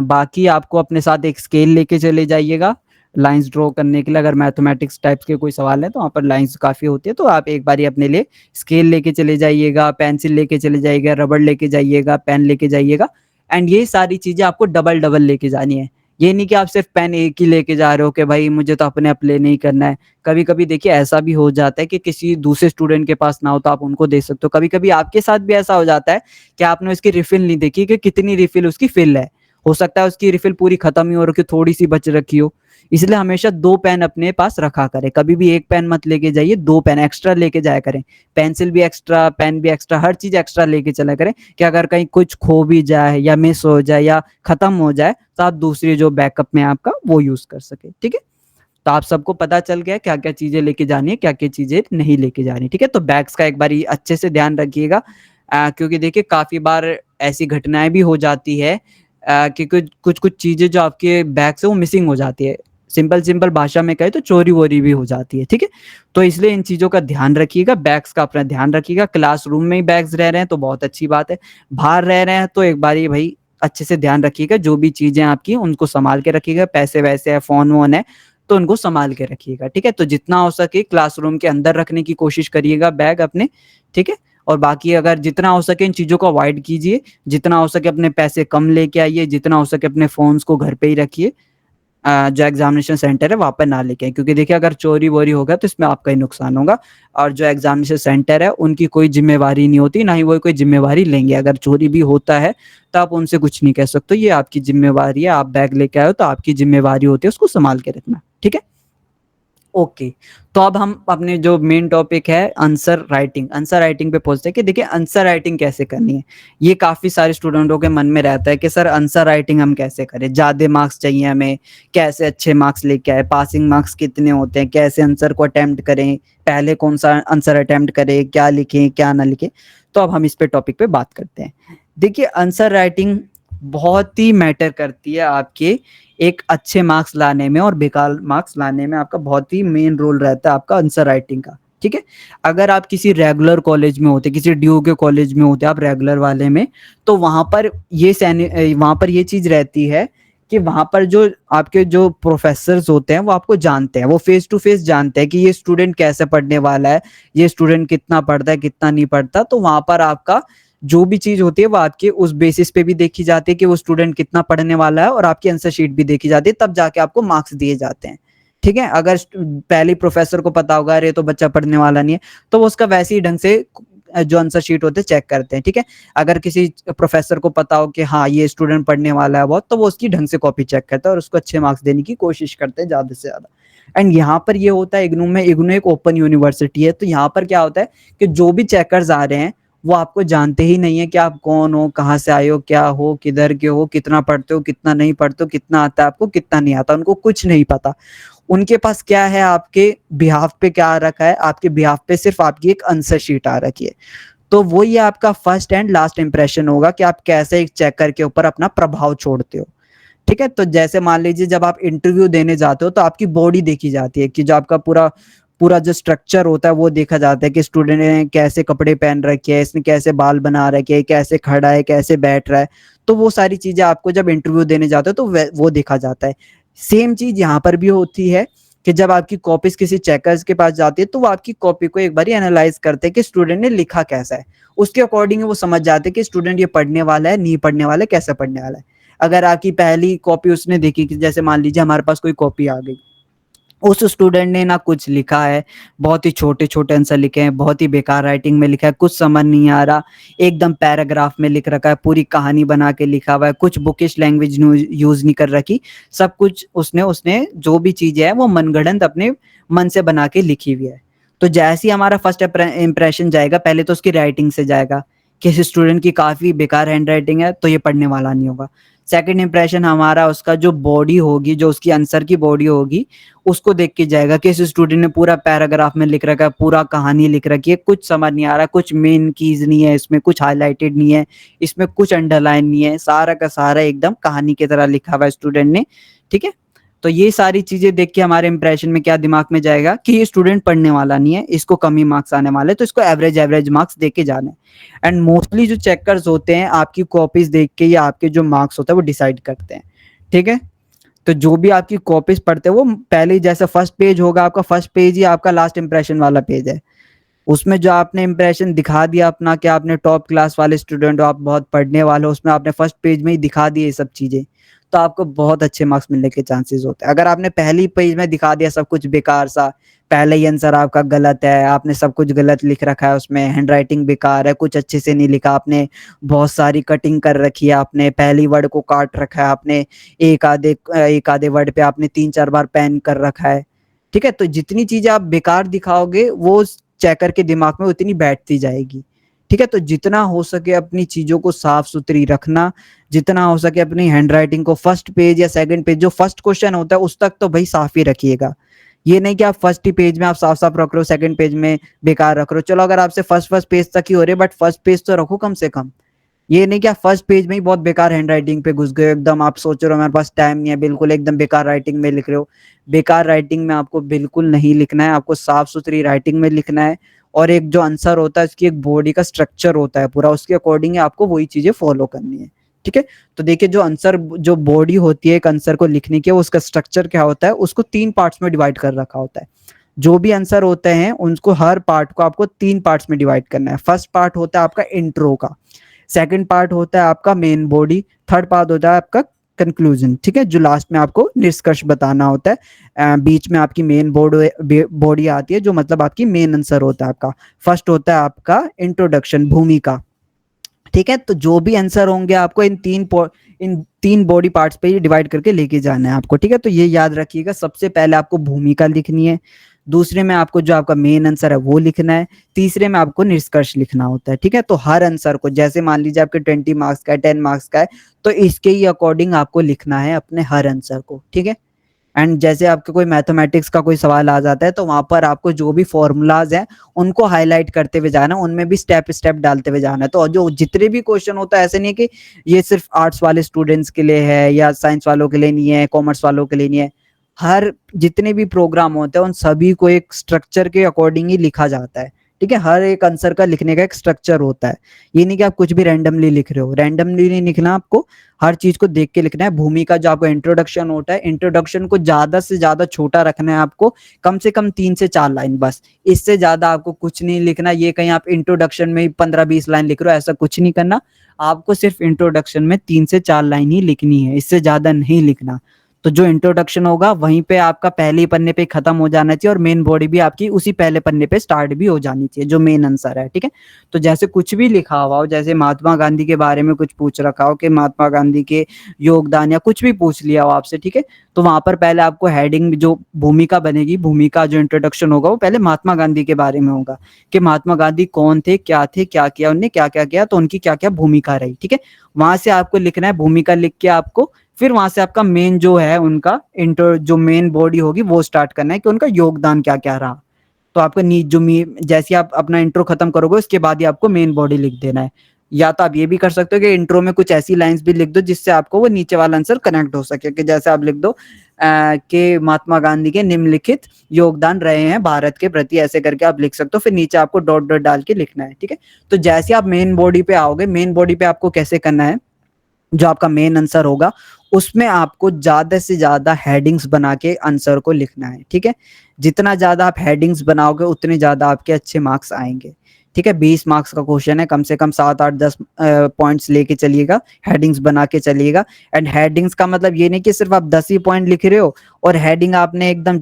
बाकी आपको अपने साथ एक स्केल लेके चले जाइएगा लाइंस ड्रॉ करने के लिए। अगर मैथमेटिक्स टाइप्स के कोई सवाल है तो वहाँ पर लाइंस काफ़ी होती है, तो आप एक बार अपने लिए स्केल लेके चले जाइएगा, पेंसिल लेके चले जाइएगा, रबड़ लेके जाइएगा, पेन लेके जाइएगा। एंड ये सारी चीज़ें आपको डबल डबल लेके जानी है। ये नहीं कि आप सिर्फ पेन एक ही लेके जा रहे हो कि भाई मुझे तो अपने अप्लाई नहीं करना है। कभी कभी देखिए ऐसा भी हो जाता है कि किसी दूसरे स्टूडेंट के पास ना हो तो आप उनको दे सकते हो। कभी कभी आपके साथ भी ऐसा हो जाता है कि आपने उसकी रिफिल नहीं देखी कि कितनी रिफिल उसकी फिल है, हो सकता है उसकी रिफिल पूरी खत्म ही हो रखी, थोड़ी सी बच रखी हो। इसलिए हमेशा दो पेन अपने पास रखा करें, कभी भी एक पेन मत लेके जाइए, दो पेन एक्स्ट्रा लेके जाया करें। पेंसिल भी एक्स्ट्रा, पेन भी एक्स्ट्रा, हर चीज एक्स्ट्रा लेके चला करें कि अगर कहीं कुछ खो भी जाए या मिस हो जाए या खत्म हो जाए तो आप दूसरी जो बैकअप में आपका वो यूज कर सके, ठीक है। तो आप सबको पता चल गया क्या क्या चीजें लेके जानी है, क्या क्या चीजें नहीं लेके जानी, ठीक है। तो बैग्स का एक बार अच्छे से ध्यान रखिएगा, क्योंकि देखिए काफी बार ऐसी घटनाएं भी हो जाती है कि कुछ कुछ चीजें जो आपके बैग से वो मिसिंग हो जाती है। सिंपल सिंपल भाषा में कहे तो चोरी वोरी भी हो जाती है, ठीक है। तो इसलिए इन चीजों का ध्यान रखिएगा, बैग्स का अपना ध्यान रखिएगा। क्लासरूम में ही बैग्स रह रहे हैं तो बहुत अच्छी बात है, बाहर रह रहे हैं तो एक बार ये भाई अच्छे से ध्यान रखिएगा, जो भी चीजें आपकी उनको संभाल के रखिएगा, पैसे वैसे है, फोन वोन है तो उनको संभाल के रखिएगा, ठीक है। तो जितना हो सके क्लासरूम के अंदर रखने की कोशिश करिएगा बैग अपने, ठीक है। और बाकी अगर जितना हो सके इन चीजों को अवॉइड कीजिए, जितना हो सके अपने पैसे कम लेके आइए, जितना हो सके अपने फोन्स को घर पे ही रखिए, जो एग्जामिनेशन सेंटर है वहां पर ना लेके आए, क्योंकि देखिए अगर चोरी वोरी होगा तो इसमें आपका ही नुकसान होगा। और जो एग्जामिनेशन सेंटर है उनकी कोई जिम्मेवारी नहीं होती, ना ही वो कोई जिम्मेवारी लेंगे। अगर चोरी भी होता है तो आप उनसे कुछ नहीं कह सकते, ये आपकी जिम्मेवारी है, आप बैग लेके आए हो तो आपकी जिम्मेवारी होती है उसको संभाल के रखना, ठीक है। ओके, तो अब हम अपने जो मेन टॉपिक है आंसर राइटिंग पे पहुंचते हैं कि देखिए आंसर राइटिंग कैसे करनी है। ये काफी सारे स्टूडेंटों के मन में रहता है कि सर आंसर राइटिंग हम कैसे करें, ज्यादा मार्क्स चाहिए हमें, कैसे अच्छे मार्क्स लेके आए, पासिंग मार्क्स कितने होते हैं, कैसे आंसर को अटेम्प्ट करें, पहले कौन सा आंसर अटेम्प्ट करें, क्या लिखें क्या ना लिखें। तो अब हम इस पे टॉपिक पे बात करते हैं। देखिए आंसर राइटिंग बहुत ही मैटर करती है आपके एक अच्छे मार्क्स लाने में और बेकार मार्क्स लाने में, आपका बहुत ही मेन रोल रहता है आपका आंसर राइटिंग का, ठीक है। अगर आप किसी रेगुलर कॉलेज में होते, किसी ड्यू के कॉलेज में होते आप रेगुलर वाले में, तो वहां पर ये चीज रहती है कि वहां पर जो आपके जो प्रोफेसर्स होते हैं वो आपको जानते हैं, वो फेस टू फेस जानते हैं कि ये स्टूडेंट कैसे पढ़ने वाला है, ये स्टूडेंट कितना पढ़ता है कितना नहीं पढ़ता। तो वहां पर आपका जो भी चीज होती है वो आपके उस बेसिस पे भी देखी जाती है कि वो स्टूडेंट कितना पढ़ने वाला है, और आपकी आंसर शीट भी देखी जाती है, तब जाके आपको मार्क्स दिए जाते हैं, ठीक है। अगर पहले प्रोफेसर को पता होगा अरे तो बच्चा पढ़ने वाला नहीं है, तो वो उसका वैसे ही ढंग से जो आंसर शीट होते हैं चेक करते हैं, ठीक है। अगर किसी प्रोफेसर को पता हो कि हाँ ये स्टूडेंट पढ़ने वाला है बहुत, तो वो उसकी ढंग से कॉपी चेक करता है और उसको अच्छे मार्क्स देने की कोशिश करते हैं ज्यादा से ज्यादा। एंड यहाँ पर ये होता है इग्नू एक ओपन यूनिवर्सिटी है, तो यहाँ पर क्या होता है कि जो भी चेकर्स आ रहे हैं वो आपको जानते ही नहीं है कि आप कौन हो, कहाँ से आए हो, क्या हो, किधर के हो, कितना पढ़ते हो, कितना नहीं पढ़ते हो, कितना आता है आपको, कितना नहीं आता, उनको कुछ नहीं पता। उनके पास क्या है, आपके बिहाफ पे क्या आ रखा है, आपके बिहाफ पे सिर्फ आपकी एक आंसर शीट आ रखी है। तो वो ये आपका फर्स्ट एंड लास्ट इंप्रेशन होगा कि आप कैसे एक चेकर के ऊपर अपना प्रभाव छोड़ते हो, ठीक है। तो जैसे मान लीजिए जब आप इंटरव्यू देने जाते हो तो आपकी बॉडी देखी जाती है कि जो आपका पूरा पूरा जो स्ट्रक्चर होता है वो देखा जाता है कि स्टूडेंट ने कैसे कपड़े पहन रखे हैं, इसने कैसे बाल बना रखे हैं, कैसे खड़ा है, कैसे बैठ रहा है। तो वो सारी चीजें आपको जब इंटरव्यू देने जाते हो तो वो देखा जाता है। सेम चीज यहाँ पर भी होती है कि जब आपकी कॉपीज किसी चेकर्स के पास जाती है तो वो आपकी कॉपी को एक बार एनालाइज करते हैं कि स्टूडेंट ने लिखा कैसा है, उसके अकॉर्डिंग वो समझ जाते हैं कि स्टूडेंट ये पढ़ने वाला है, नहीं पढ़ने वाला है, कैसे पढ़ने वाला है। अगर आपकी पहली कॉपी उसने देखी कि जैसे मान लीजिए हमारे पास कोई कॉपी आ गई, उस स्टूडेंट ने ना कुछ लिखा है, बहुत ही छोटे-छोटे आंसर लिखे हैं, बहुत ही बेकार राइटिंग में लिखा है, कुछ समझ नहीं आ रहा, एकदम पैराग्राफ में लिख रखा है, पूरी कहानी बना के लिखा हुआ है, कुछ बुकिश लैंग्वेज यूज़ नहीं कर रखी, सब कुछ उसने उसने जो भी चीज़ें हैं वो मनगढ़ंत अपने मन से बना के लिखी हुई है। तो जैसे ही हमारा फर्स्ट इम्प्रेशन जाएगा, पहले तो उसकी राइटिंग से जाएगा, कि इस स्टूडेंट की काफ़ी बेकार हैंडराइटिंग है, तो ये पढ़ने वाला नहीं होगा। सेकंड इंप्रेशन हमारा उसका जो बॉडी होगी, जो उसकी आंसर की बॉडी होगी, उसको देख के जाएगा कि इस स्टूडेंट ने पूरा पैराग्राफ में लिख रखा है, पूरा कहानी लिख रखी है, कुछ समझ नहीं आ रहा, कुछ मेन कीज़ नहीं है इसमें, कुछ हाइलाइटेड नहीं है, इसमें कुछ अंडरलाइन नहीं है, सारा का सारा एकदम कहानी की तरह लिखा हुआ है स्टूडेंट ने, ठीक है? तो ये सारी चीज़ें देख के हमारे इंप्रेशन में क्या दिमाग में जाएगा कि ये स्टूडेंट पढ़ने वाला नहीं है, इसको कम ही मार्क्स आने वाले हैं, तो इसको एवरेज मार्क्स दे के जाना है। एंड मोस्टली जो चेकर्स होते हैं, आपकी कॉपीज़ देख के या आपके जो मार्क्स होता है वो डिसाइड करते हैं, ठीक है? तो जो भी आपकी कॉपीज़ पढ़ते हैं वो पहले ही, जैसे फर्स्ट पेज होगा आपका, फर्स्ट पेज ही आपका लास्ट इंप्रेशन वाला पेज है। उसमें जो आपने इंप्रेशन दिखा दिया अपना कि आपने टॉप क्लास वाले स्टूडेंट हो, आप बहुत पढ़ने वाले हो, उसमें आपने फर्स्ट पेज में ही दिखा दिए ये सब चीज़ें, तो आपको बहुत अच्छे मार्क्स मिलने के चांसेस होते हैं। अगर आपने पहली पेज में दिखा दिया सब कुछ बेकार सा, पहले ही आंसर आपका गलत है, आपने सब कुछ गलत लिख रखा है उसमें, हैंडराइटिंग बेकार है, कुछ अच्छे से नहीं लिखा आपने, बहुत सारी कटिंग कर रखी है आपने, पहली वर्ड को काट रखा है आपने, एक आधे वर्ड पे आपने 3-4 बार पेन कर रखा है, ठीक है? तो जितनी चीज़ें आप बेकार दिखाओगे, वो चेकर के दिमाग में उतनी बैठती जाएगी, ठीक है? तो जितना हो सके अपनी चीज़ों को साफ-सुथरी रखना, जितना हो सके अपनी हैंडराइटिंग को फर्स्ट पेज या सेकंड पेज, जो फर्स्ट क्वेश्चन होता है उस तक तो भई साफ ही रखिएगा। ये नहीं कि आप फर्स्ट ही पेज में आप साफ-साफ रख रहे हो, सेकंड पेज में बेकार रख रहे हो। चलो अगर आपसे फर्स्ट पेज तक ही हो रही है, बट फर्स्ट पेज तो रखो कम से कम। ये नहीं कि आप फर्स्ट पेज में ही बहुत बेकार हैंडराइटिंग पे घुस गए हो, एकदम आप सोच रहे हो मेरे पास टाइम नहीं है, बिल्कुल एकदम बेकार राइटिंग में लिख रहे हो। बेकार राइटिंग में आपको बिल्कुल नहीं लिखना है, आपको साफ-सुथरी राइटिंग में लिखना है, और एक जो आंसर होता है उसकी एक बॉडी का स्ट्रक्चर होता है पूरा, उसके अकॉर्डिंग ही आपको वही चीज़ें फॉलो करनी है, ठीक है? तो देखिए जो आंसर, जो बॉडी होती है एक आंसर को लिखने की, उसका स्ट्रक्चर क्या होता है, उसको 3 पार्ट्स में डिवाइड कर रखा होता है। जो भी आंसर होते हैं उनको, हर पार्ट को आपको 3 पार्ट्स में डिवाइड करना है। फर्स्ट पार्ट होता है आपका इंट्रो का, सेकंड पार्ट होता है आपका मेन बॉडी, थर्ड पार्ट होता है आपका कंक्लूजन, ठीक है? जो लास्ट में आपको निष्कर्ष बताना होता है। बीच में आपकी मेन बॉडी आती है, जो मतलब आपकी मेन आंसर होता है आपका। फर्स्ट होता है आपका इंट्रोडक्शन, भूमिका, ठीक है? तो जो भी आंसर होंगे आपको इन 3 बॉडी पार्ट्स पे ही डिवाइड करके लेके जाना है आपको, ठीक है? तो ये याद रखिएगा, सबसे पहले आपको भूमिका लिखनी है, दूसरे में आपको जो आपका मेन आंसर है वो लिखना है, तीसरे में आपको निष्कर्ष लिखना होता है, ठीक है? तो हर आंसर को, जैसे मान लीजिए आपके 20 मार्क्स का है, 10 मार्क्स का है, तो इसके ही अकॉर्डिंग आपको लिखना है अपने हर आंसर को, ठीक है? एंड जैसे आपके कोई मैथमेटिक्स का कोई सवाल आ जाता है, तो वहाँ पर आपको जो भी फ़ॉर्मूलाज़ हैं, उनको हाइलाइट करते हुए जाना है, उनमें भी स्टेप डालते हुए जाना है। तो जो जितने भी क्वेश्चन होता है, ऐसे नहीं है कि ये सिर्फ़ आर्ट्स वाले स्टूडेंट्स के लिए है या साइंस वालों के लिए नहीं है, कॉमर्स वालों के लिए नहीं है। हर जितने भी प्रोग्राम होते हैं, उन सभी को एक स्ट्रक्चर के अकॉर्डिंग ही लिखा जाता है, ठीक है? हर एक आंसर का लिखने का एक स्ट्रक्चर होता है। ये नहीं कि आप कुछ भी रैंडमली लिख रहे हो, रैंडमली नहीं लिखना आपको, हर चीज़ को देख के लिखना है। भूमिका जो आपका इंट्रोडक्शन होता है, इंट्रोडक्शन को ज़्यादा से ज़्यादा छोटा रखना है आपको, कम से कम 3 से 4 लाइन बस। इससे ज़्यादा आपको कुछ नहीं लिखना। ये कहीं आप इंट्रोडक्शन में ही 15-20 लाइन लिख रहे हो, ऐसा कुछ नहीं करना। आपको सिर्फ़ इंट्रोडक्शन में 3 से 4 लाइन ही लिखनी है, इससे ज़्यादा नहीं लिखना। तो जो इंट्रोडक्शन होगा वहीं पे आपका पहले ही पन्ने पे खत्म हो जाना चाहिए, और मेन बॉडी भी आपकी उसी पहले पन्ने पे स्टार्ट भी हो जानी चाहिए, जो मेन आंसर है, ठीक है? तो जैसे कुछ भी लिखा हुआ हो, जैसे महात्मा गांधी के बारे में कुछ पूछ रखा हो कि महात्मा गांधी के योगदान, या कुछ भी पूछ लिया हो आपसे, ठीक है? तो वहाँ पर पहले आपको हेडिंग, जो भूमिका बनेगी, भूमिका जो इंट्रोडक्शन होगा वो पहले महात्मा गांधी के बारे में होगा, कि महात्मा गांधी कौन थे, क्या किया उन्होंने, क्या-क्या किया, तो उनकी क्या-क्या भूमिका रही, ठीक है? वहाँ से आपको लिखना है, भूमिका लिख के आपको फिर वहाँ से आपका मेन जो है उनका जो मेन बॉडी होगी वो स्टार्ट करना है कि उनका योगदान क्या-क्या रहा। तो आपका नी जो मी जैसे ही आप अपना इंट्रो खत्म करोगे, उसके बाद ही आपको मेन बॉडी लिख देना है। या तो आप ये भी कर सकते हो कि इंट्रो में कुछ ऐसी लाइन्स भी लिख दो जिससे आपको वो नीचे वाला आंसर कनेक्ट हो सके, कि जैसे आप लिख दो कि महात्मा गांधी के निम्नलिखित योगदान रहे हैं भारत के प्रति, ऐसे करके आप लिख सकते हो। फिर नीचे आपको डॉट डाल के लिखना है, ठीक है? तो जैसे आप मेन बॉडी पे आओगे, मेन बॉडी पे आपको कैसे करना है, जो आपका मेन आंसर होगा उसमें आपको ज़्यादा से ज़्यादा हेडिंग्स बना के आंसर को लिखना है, ठीक है? जितना ज़्यादा आप हेडिंग्स बनाओगे उतने ज़्यादा आपके अच्छे मार्क्स आएँगे, ठीक है? 20 मार्क्स का क्वेश्चन है, कम से कम 7, 8, 10 पॉइंट्स लेके चलिएगा, हेडिंग्स बना के चलिएगा। एंड हेडिंग्स का मतलब ये नहीं कि सिर्फ़ आप 10 ही पॉइंट लिख रहे हो और हेडिंग आपने एकदम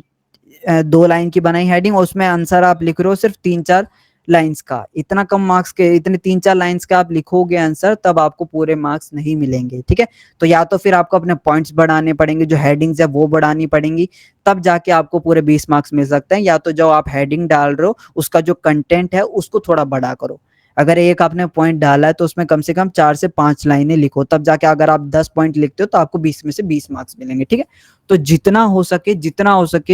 2 लाइन की बनाई हेडिंग और उसमें आंसर आप लिख रहे हो सिर्फ 3-4 लाइन्स का, इतना कम मार्क्स के, इतने 3-4 लाइन्स का आप लिखोगे आंसर, तब आपको पूरे मार्क्स नहीं मिलेंगे, ठीक है। तो या तो फिर आपको अपने पॉइंट्स बढ़ाने पड़ेंगे, जो हेडिंग्स है वो बढ़ानी पड़ेंगी, तब जाके आपको पूरे 20 मार्क्स मिल सकते हैं। या तो जो आप हेडिंग डाल रहे हो उसका जो कंटेंट है उसको थोड़ा बड़ा करो। अगर एक आपने पॉइंट डाला है तो उसमें कम से कम 4 से 5 लाइनें लिखो, तब जाके अगर आप 10 पॉइंट लिखते हो तो आपको 20 में से 20 मार्क्स मिलेंगे, ठीक है। तो जितना हो सके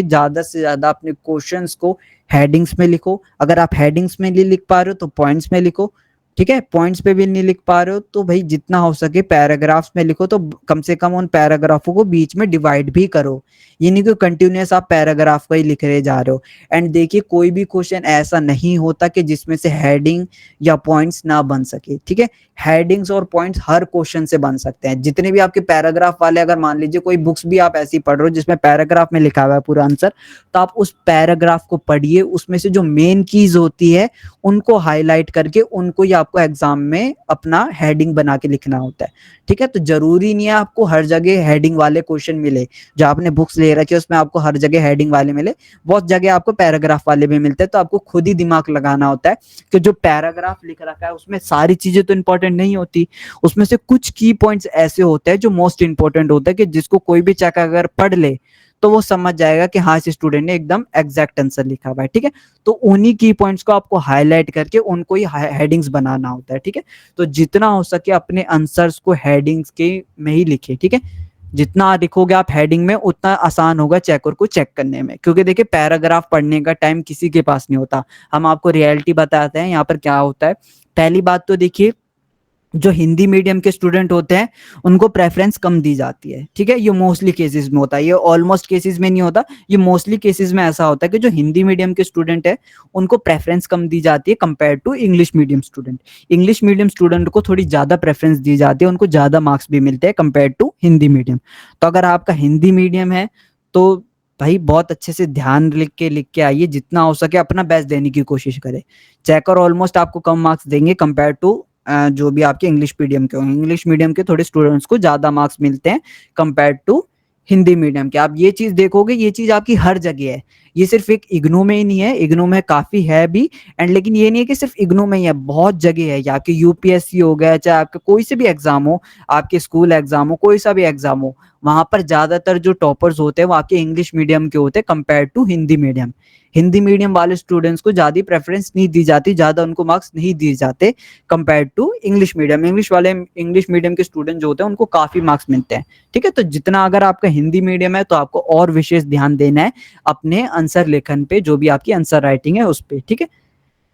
ज़्यादा से ज़्यादा अपने क्वेश्चंस को हेडिंग्स में लिखो। अगर आप हेडिंग्स में नहीं लिख पा रहे हो तो पॉइंट्स में लिखो, ठीक है। पॉइंट्स पे भी नहीं लिख पा रहे हो तो भाई जितना हो सके पैराग्राफ्स में लिखो, तो कम से कम उन पैराग्राफों को बीच में डिवाइड भी करो। ये नहीं कि कंटिन्यूअस आप पैराग्राफ का ही लिख रहे जा रहे हो। एंड देखिए कोई भी क्वेश्चन ऐसा नहीं होता कि जिसमें से हेडिंग या पॉइंट्स ना बन सके, ठीक है। हेडिंग्स और पॉइंट्स हर क्वेश्चन से बन सकते हैं। जितने भी आपके पैराग्राफ वाले, अगर मान लीजिए कोई बुक्स भी आप ऐसी पढ़ रहे हो जिसमें पैराग्राफ में लिखा हुआ है पूरा आंसर, तो आप उस पैराग्राफ को पढ़िए, उसमें से जो मेन कीज होती है उनको हाईलाइट करके उनको ही आपको एग्जाम में अपना हेडिंग बना के लिखना होता है, ठीक है। तो जरूरी नहीं है आपको हर जगह हेडिंग वाले क्वेश्चन मिले। जो आपने बुक्स ले रखी है उसमें आपको हर जगह हेडिंग वाले मिले, बहुत जगह आपको पैराग्राफ वाले भी मिलते हैं। तो आपको खुद ही दिमाग लगाना होता है कि जो पैराग्राफ लिख रखा है उसमें सारी चीजें तो इंपॉर्टेंट नहीं होती, उसमें से कुछ की पॉइंट्स ऐसे होते हैं जो मोस्ट इंपॉर्टेंट होता है, कि जिसको कोई भी चेक अगर पढ़ ले तो वो समझ जाएगा कि हाँ इस स्टूडेंट ने एकदम एग्जैक्ट आंसर लिखा हुआ है, ठीक है। तो उन्हीं की पॉइंट्स को आपको हाईलाइट करके उनको ही हेडिंग्स बनाना होता है, ठीक है। तो जितना हो सके अपने आंसर्स को हेडिंग्स के में ही लिखे, ठीक है। जितना लिखोगे आप हेडिंग में उतना आसान होगा चेकर को चेक करने में, क्योंकि देखिए पैराग्राफ पढ़ने का टाइम किसी के पास नहीं होता। हम आपको रियलिटी बताते हैं यहाँ पर क्या होता है। पहली बात तो देखिए जो हिंदी मीडियम के स्टूडेंट होते हैं उनको प्रेफरेंस कम दी जाती है, ठीक है। ये मोस्टली केसेस में होता है, ये ऑलमोस्ट केसेस में नहीं होता, ये मोस्टली केसेस में ऐसा होता है कि जो हिंदी मीडियम के स्टूडेंट है उनको प्रेफरेंस कम दी जाती है compare to English medium student. English medium student को थोड़ी ज्यादा प्रेफरेंस दी जाती है, उनको ज्यादा मार्क्स भी मिलते हैं कंपेयर टू हिंदी मीडियम। तो अगर आपका हिंदी मीडियम है तो भाई बहुत अच्छे से ध्यान लिख के आइए, जितना हो सके अपना बेस्ट देने की कोशिश करें। चेकर ऑलमोस्ट आपको कम मार्क्स देंगे कंपेयर टू जो भी आपके इंग्लिश मीडियम के होंगे। इंग्लिश मीडियम के थोड़े स्टूडेंट्स को ज्यादा मार्क्स मिलते हैं कंपेयर टू हिंदी मीडियम के। आप ये चीज देखोगे, ये चीज आपकी हर जगह है, ये सिर्फ एक इग्नू में ही नहीं है, इग्नू में काफी है भी एंड, लेकिन ये नहीं है कि सिर्फ इग्नू में ही है, बहुत जगह है। या आपके यूपीएससी हो गया, चाहे आपका कोई से भी एग्जाम हो, आपके स्कूल एग्जाम हो, कोई सा भी एग्जाम हो, वहां पर ज्यादातर जो टॉपर्स होते हैं वो आपके इंग्लिश मीडियम के होते हैं compare to Hindi medium. Hindi medium वाले स्टूडेंट्स को ज्यादा प्रेफरेंस नहीं दी जाती, ज्यादा उनको मार्क्स नहीं दिए जाते compare to English medium. English medium के स्टूडेंट जो होते हैं उनको काफी मार्क्स मिलते हैं, ठीक है। तो जितना अगर आपका हिंदी मीडियम है तो आपको और विशेष ध्यान देना है अपने आंसर लेखन पे, जो भी आपकी आंसर राइटिंग है उस पे, ठीक है।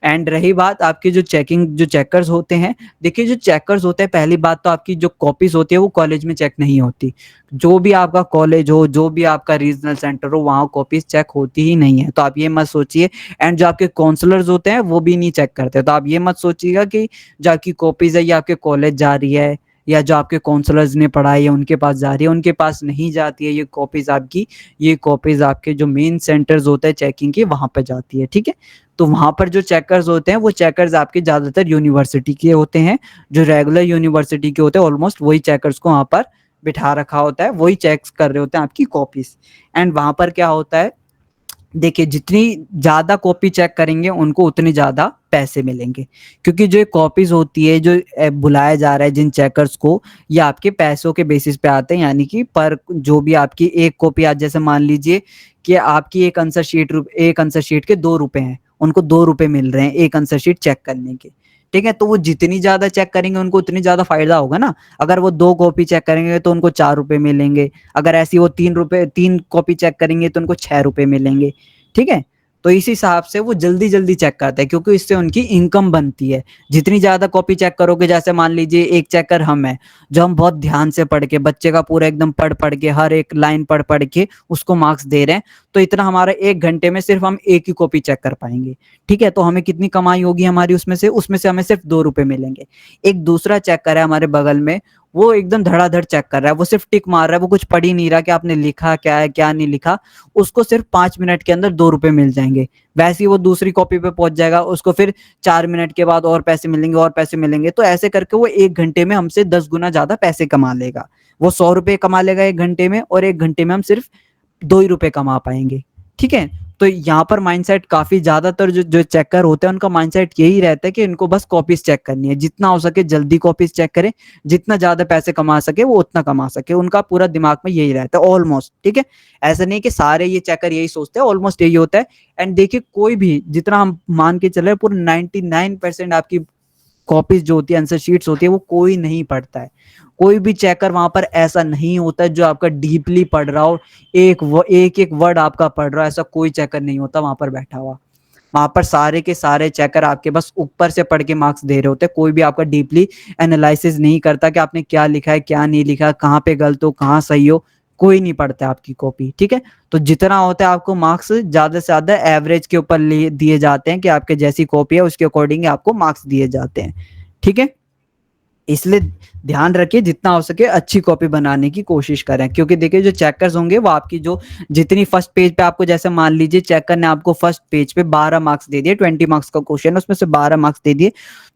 एंड रही बात आपकी जो चेकर्स होते हैं, देखिए जो चेकर्स होते हैं, पहली बात तो आपकी जो कॉपीज होती है वो कॉलेज में चेक नहीं होती। जो भी आपका कॉलेज हो, जो भी आपका रीजनल सेंटर हो, वहाँ कॉपीज चेक होती ही नहीं है, तो आप ये मत सोचिए। एंड जो आपके काउंसलर्स होते हैं वो भी नहीं चेक करते, तो आप ये मत सोचिएगा कि जो आपकी कॉपीज है ये आपके कॉलेज जा रही है या जो आपके काउंसलर्स ने पढ़ाई है उनके पास जा रही है, उनके पास नहीं जाती है ये कॉपीज आपकी। ये कॉपीज आपके जो मेन सेंटर्स होते हैं चेकिंग के, वहां पे जाती है, ठीक है। तो वहां पर जो चेकर्स होते हैं वो चेकर्स आपके ज्यादातर यूनिवर्सिटी के होते हैं, जो रेगुलर यूनिवर्सिटी के होते हैं, ऑलमोस्ट वही चेकर्स को वहां पर बिठा रखा होता है, वही चेक्स कर रहे होते हैं आपकी कॉपीज। एंड वहां पर क्या होता है, देखिए जितनी ज्यादा कॉपी चेक करेंगे उनको उतने ज्यादा पैसे मिलेंगे, क्योंकि जो कॉपीज होती है, जो बुलाया जा रहा है जिन चेकर्स को, ये आपके पैसों के बेसिस पे आते हैं। यानी कि पर जो भी आपकी एक कॉपी, आज जैसे मान लीजिए कि आपकी एक आंसर शीट के 2 रुपए हैं, उनको 2 रुपए मिल रहे हैं एक आंसर शीट चेक करने के, ठीक है। तो वो जितनी ज्यादा चेक करेंगे उनको उतनी ज्यादा फायदा होगा ना। अगर वो 2 कॉपी चेक करेंगे तो उनको 4 रुपए मिलेंगे, अगर ऐसी वो 3 कॉपी चेक करेंगे तो उनको 6 रुपए मिलेंगे, ठीक है। तो इस हिसाब से वो जल्दी जल्दी चेक करते हैं, क्योंकि इससे उनकी इनकम बनती है। जितनी ज्यादा कॉपी चेक करोगे, जैसे मान लीजिए एक चेकर हम है, जो हम बहुत ध्यान से पढ़ के, बच्चे का पूरा एकदम पढ़ के, हर एक लाइन पढ़ के उसको मार्क्स दे रहे हैं, तो इतना हमारा 1 घंटे में सिर्फ हम एक ही कॉपी चेक कर पाएंगे, ठीक है। तो हमें कितनी कमाई होगी हमारी उसमें से हमें सिर्फ 2 रुपए मिलेंगे। एक दूसरा चेकर है हमारे बगल में, वो एकदम धड़ाधड़ चेक कर रहा है, वो सिर्फ टिक मार रहा है, वो कुछ पढ़ ही नहीं रहा कि आपने लिखा क्या है क्या नहीं लिखा। उसको सिर्फ 5 मिनट के अंदर 2 रुपए मिल जाएंगे। वैसे ही वो दूसरी कॉपी पे पहुंच जाएगा, उसको फिर 4 मिनट के बाद और पैसे मिलेंगे और पैसे मिलेंगे। तो ऐसे करके वो 1 घंटे में हमसे 10 गुना ज्यादा पैसे कमा लेगा। वो 100 रुपए कमा लेगा 1 घंटे में, और 1 घंटे में हम सिर्फ 2 ही रुपए कमा पाएंगे, ठीक है। तो यहाँ पर माइंडसेट काफी ज्यादातर जो जो चेकर होते हैं उनका माइंडसेट यही रहता है कि इनको बस कॉपीज चेक करनी है, जितना हो सके जल्दी कॉपीज चेक करें, जितना ज्यादा पैसे कमा सके वो उतना कमा सके, उनका पूरा दिमाग में यही रहता है ऑलमोस्ट। ठीक है, ऐसा नहीं कि सारे ये चेकर यही सोचते हैं, ऑलमोस्ट यही होता है। एंड देखिए कोई भी, जितना हम मान के चले पूरा 99% आपकी कॉपीज जो होती है, आंसर शीट्स होती है, वो कोई नहीं पढ़ता है। कोई भी चेकर वहां पर ऐसा नहीं होता है जो आपका डीपली पढ़ रहा हो, एक एक वर्ड आपका पढ़ रहा है, ऐसा कोई चेकर नहीं होता वहां पर बैठा हुआ। वहां पर सारे के सारे चेकर आपके बस ऊपर से पढ़ के मार्क्स दे रहे होते हैं, कोई भी आपका डीपली एनालिसिस नहीं करता कि आपने क्या लिखा है क्या नहीं लिखा, कहाँ पे गलत हो कहाँ सही हो, कोई नहीं पढ़ता आपकी कॉपी। ठीक है, तो जितना होता है आपको मार्क्स ज्यादा से ज्यादा एवरेज के ऊपर दिए जाते हैं कि आपके जैसी कॉपी है उसके अकॉर्डिंग आपको मार्क्स दिए जाते हैं। ठीक है, इसलिए ध्यान रखिए जितना हो सके अच्छी कॉपी बनाने की कोशिश करें, क्योंकि देखिए जो चेकर्स होंगे वो आपकी जो जितनी फर्स्ट पेज पे आपको, जैसे मान लीजिए चेकर ने आपको फर्स्ट पेज पे 12 मार्क्स दे दिए, 20 मार्क्स का क्वेश्चन है उसमें से 12 मार्क्स दे दिए,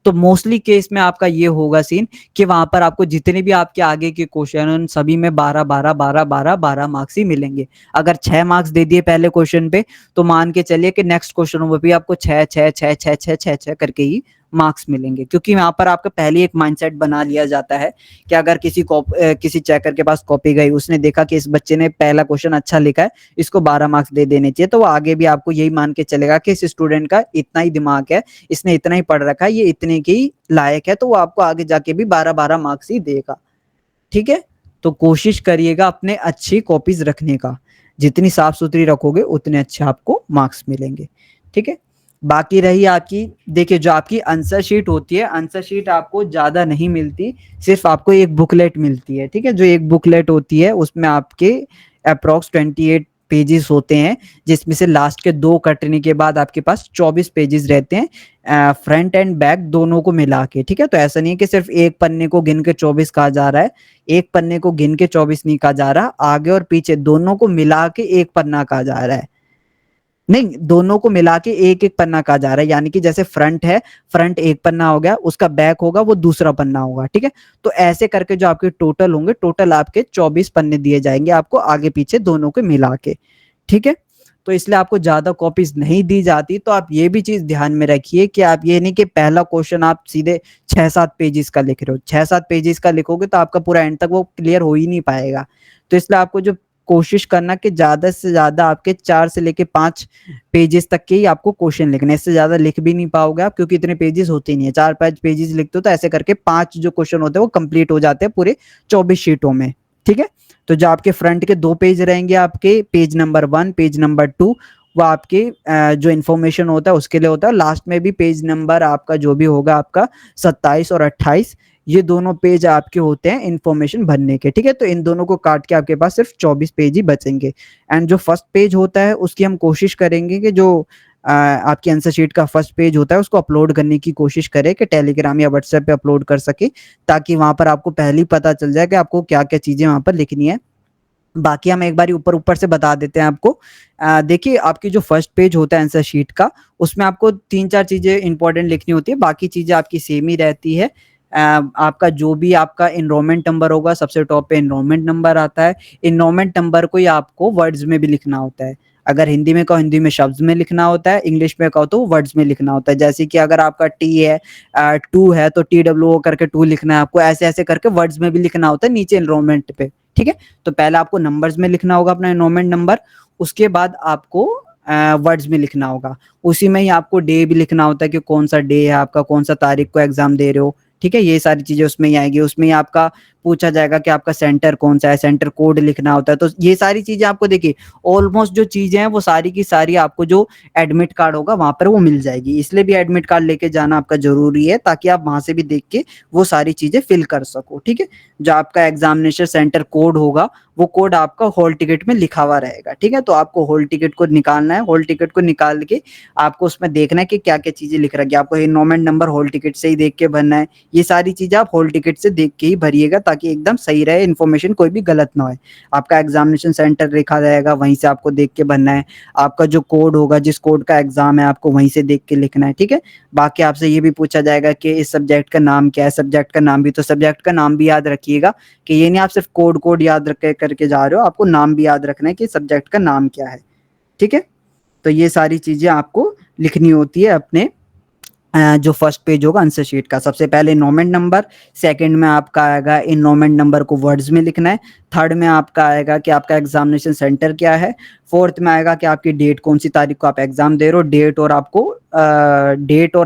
तो मोस्टली केस में आपका ये होगा सीन कि वहां पर आपको जितने भी आपके आगे के क्वेश्चन उन सभी में 12 12 12 12 12 मार्क्स ही मिलेंगे। अगर 6 मार्क्स दे दिए पहले क्वेश्चन पे, तो मान के चलिए कि नेक्स्ट क्वेश्चन में भी आपको 6 6 6 6 6 6 6 करके ही मार्क्स मिलेंगे, क्योंकि यहाँ पर आपका पहले एक माइंडसेट बना लिया जाता है कि अगर किसी चेकर के पास कॉपी गई, उसने देखा कि इस बच्चे ने पहला क्वेश्चन अच्छा लिखा है, इसको 12 मार्क्स दे देने चाहिए, तो वो आगे भी आपको यही मान के चलेगा कि इस स्टूडेंट का इतना ही दिमाग है, इसने इतना ही पढ़ रखा है, ये इतने की लायक है, तो वो आपको आगे जाके भी 12 12 मार्क्स ही देगा। ठीक है, तो कोशिश करिएगा अपने अच्छी कॉपीज रखने का, जितनी साफ सुथरी रखोगे उतने अच्छे आपको मार्क्स मिलेंगे। ठीक है, बाकी रही आपकी, देखिए जो आपकी आंसर शीट होती है, आंसर शीट आपको ज्यादा नहीं मिलती, सिर्फ आपको एक बुकलेट मिलती है। ठीक है, जो एक बुकलेट होती है उसमें आपके अप्रोक्स 28 पेजेस होते हैं, जिसमें से लास्ट के 2 कटने के बाद आपके पास 24 पेजेस रहते हैं, फ्रंट एंड बैक दोनों को मिला के। ठीक है, तो ऐसा नहीं है कि सिर्फ एक पन्ने को गिन के 24 कहा जा रहा है, एक पन्ने को गिन के 24 नहीं कहा जा रहा, आगे और पीछे दोनों को मिला के एक पन्ना कहा जा रहा है। नहीं, दोनों को मिला के एक एक पन्ना कहा जा रहा है, यानी कि जैसे फ्रंट है, फ्रंट एक पन्ना हो गया, उसका बैक होगा वो दूसरा पन्ना होगा। ठीक है, तो ऐसे करके जो आपके टोटल होंगे, टोटल आपके 24 पन्ने दिए जाएंगे आपको आगे पीछे दोनों को मिला के। ठीक है, तो इसलिए आपको ज्यादा कॉपीज नहीं दी जाती, तो आप ये भी चीज ध्यान में रखिए कि आप ये नहीं कि पहला क्वेश्चन आप सीधे 6-7 पेजेस का लिख रहे हो, 6-7 पेजेस का लिखोगे तो आपका पूरा एंड तक वो क्लियर हो ही नहीं पाएगा। तो इसलिए आपको जो कोशिश करना कि ज्यादा से ज्यादा आपके 4 से लेके 5 पेजेस तक के ही आपको क्वेश्चन लिखने, इससे ज्यादा लिख भी नहीं पाओगे आप, क्योंकि इतने पेजेस होते नहीं है। 4-5 पेजेस लिखते हो तो ऐसे करके 5 जो क्वेश्चन होते हैं वो कंप्लीट हो जाते हैं पूरे 24 शीटों में। ठीक है, तो जो आपके फ्रंट के 2 पेज रहेंगे, आपके पेज नंबर 1 पेज नंबर 2, वो आपके जो इन्फॉर्मेशन होता है उसके लिए होता है। लास्ट में भी पेज नंबर आपका जो भी होगा आपका 27 और 28, ये दोनों पेज आपके होते हैं इन्फॉर्मेशन भरने के। ठीक है, तो इन दोनों को काट के आपके पास सिर्फ 24 पेज ही बचेंगे। एंड जो फर्स्ट पेज होता है उसकी हम कोशिश करेंगे कि जो आपकी आंसर शीट का फर्स्ट पेज होता है उसको अपलोड करने की कोशिश करें कि टेलीग्राम या व्हाट्सएप पे अपलोड कर सके, ताकि वहां पर आपको पहले ही पता चल जाए कि आपको क्या क्या चीजें वहां पर लिखनी है। बाकी हम एक बार ऊपर ऊपर से बता देते हैं आपको। देखिए आपकी जो फर्स्ट पेज होता है आंसर शीट का, उसमें आपको 3-4 चीजें इंपॉर्टेंट लिखनी होती है, बाकी चीजें आपकी सेम ही रहती है। आपका जो भी आपका एनरोलमेंट नंबर होगा, सबसे टॉप पे एनरोलमेंट नंबर आता है। एनरोलमेंट नंबर को ही आपको वर्ड्स में भी लिखना होता है। अगर हिंदी में कहो हिंदी में शब्द में लिखना होता है, इंग्लिश में कहो तो वर्ड्स में लिखना होता है। जैसे कि अगर आपका टी है, 2 है तो TWO करके 2 लिखना है आपको, ऐसे ऐसे करके वर्ड्स में भी लिखना होता है नीचे एनरोलमेंट पे। ठीक है, तो पहले आपको नंबर्स में लिखना होगा अपना एनरोलमेंट नंबर, उसके बाद आपको वर्ड्स में लिखना होगा। उसी में ही आपको डे भी लिखना होता है कि कौन सा डे है आपका, कौन सा तारीख को एग्जाम दे रहे हो। ठीक है, ये सारी चीजें उसमें ही आएगी। उसमें ही आपका पूछा जाएगा कि आपका सेंटर कौन सा है, सेंटर कोड लिखना होता है। तो ये सारी चीजें आपको देखिए ऑलमोस्ट जो चीजें हैं वो सारी की सारी आपको जो एडमिट कार्ड होगा वहां पर वो मिल जाएगी। इसलिए भी एडमिट कार्ड लेके जाना आपका जरूरी है, ताकि आप वहां से भी देख के वो सारी चीजें फिल कर सको। ठीक है, जो आपका एग्जामिनेशन सेंटर कोड होगा वो कोड आपका हॉल टिकट में लिखा हुआ रहेगा। ठीक है, तो आपको हॉल टिकट को निकालना है, हॉल टिकट को निकाल के आपको उसमें देखना है कि क्या क्या चीजें लिख रखी है। आपको एनरोलमेंट नंबर हॉल टिकट से ही देख के भरना है। ये सारी चीजें आप हॉल टिकट से देख के ही भरिएगा, ताकि एकदम सही रहे, इन्फॉर्मेशन कोई भी गलत ना हो। आपका एग्जामिनेशन सेंटर लिखा रहेगा, वहीं से आपको देख के भरना है। आपका जो कोड होगा, जिस कोड का एग्जाम है, आपको वहीं से देख के लिखना है। ठीक है, बाकी आपसे ये भी पूछा जाएगा कि इस सब्जेक्ट का नाम क्या है, सब्जेक्ट का नाम भी, तो सब्जेक्ट का नाम भी याद रखिएगा कि ये नहीं आप सिर्फ कोड याद रख करके जा रहे हो, आपको नाम भी याद रखना है कि सब्जेक्ट का नाम क्या है। ठीक है, तो ये सारी चीजें आपको लिखनी होती है अपने जो फर्स्ट पेज होगा आंसर शीट का। सबसे पहले इनोमेंट नंबर, सेकंड में आपका आएगा इनोमेंट नंबर को वर्ड्स में लिखना है, थर्ड में आपका आएगा कि आपका एग्जामिनेशन सेंटर क्या है, फोर्थ में आएगा कि आपकी डेट कौन सी तारीख को आप एग्जाम दे रहे हो, डेट और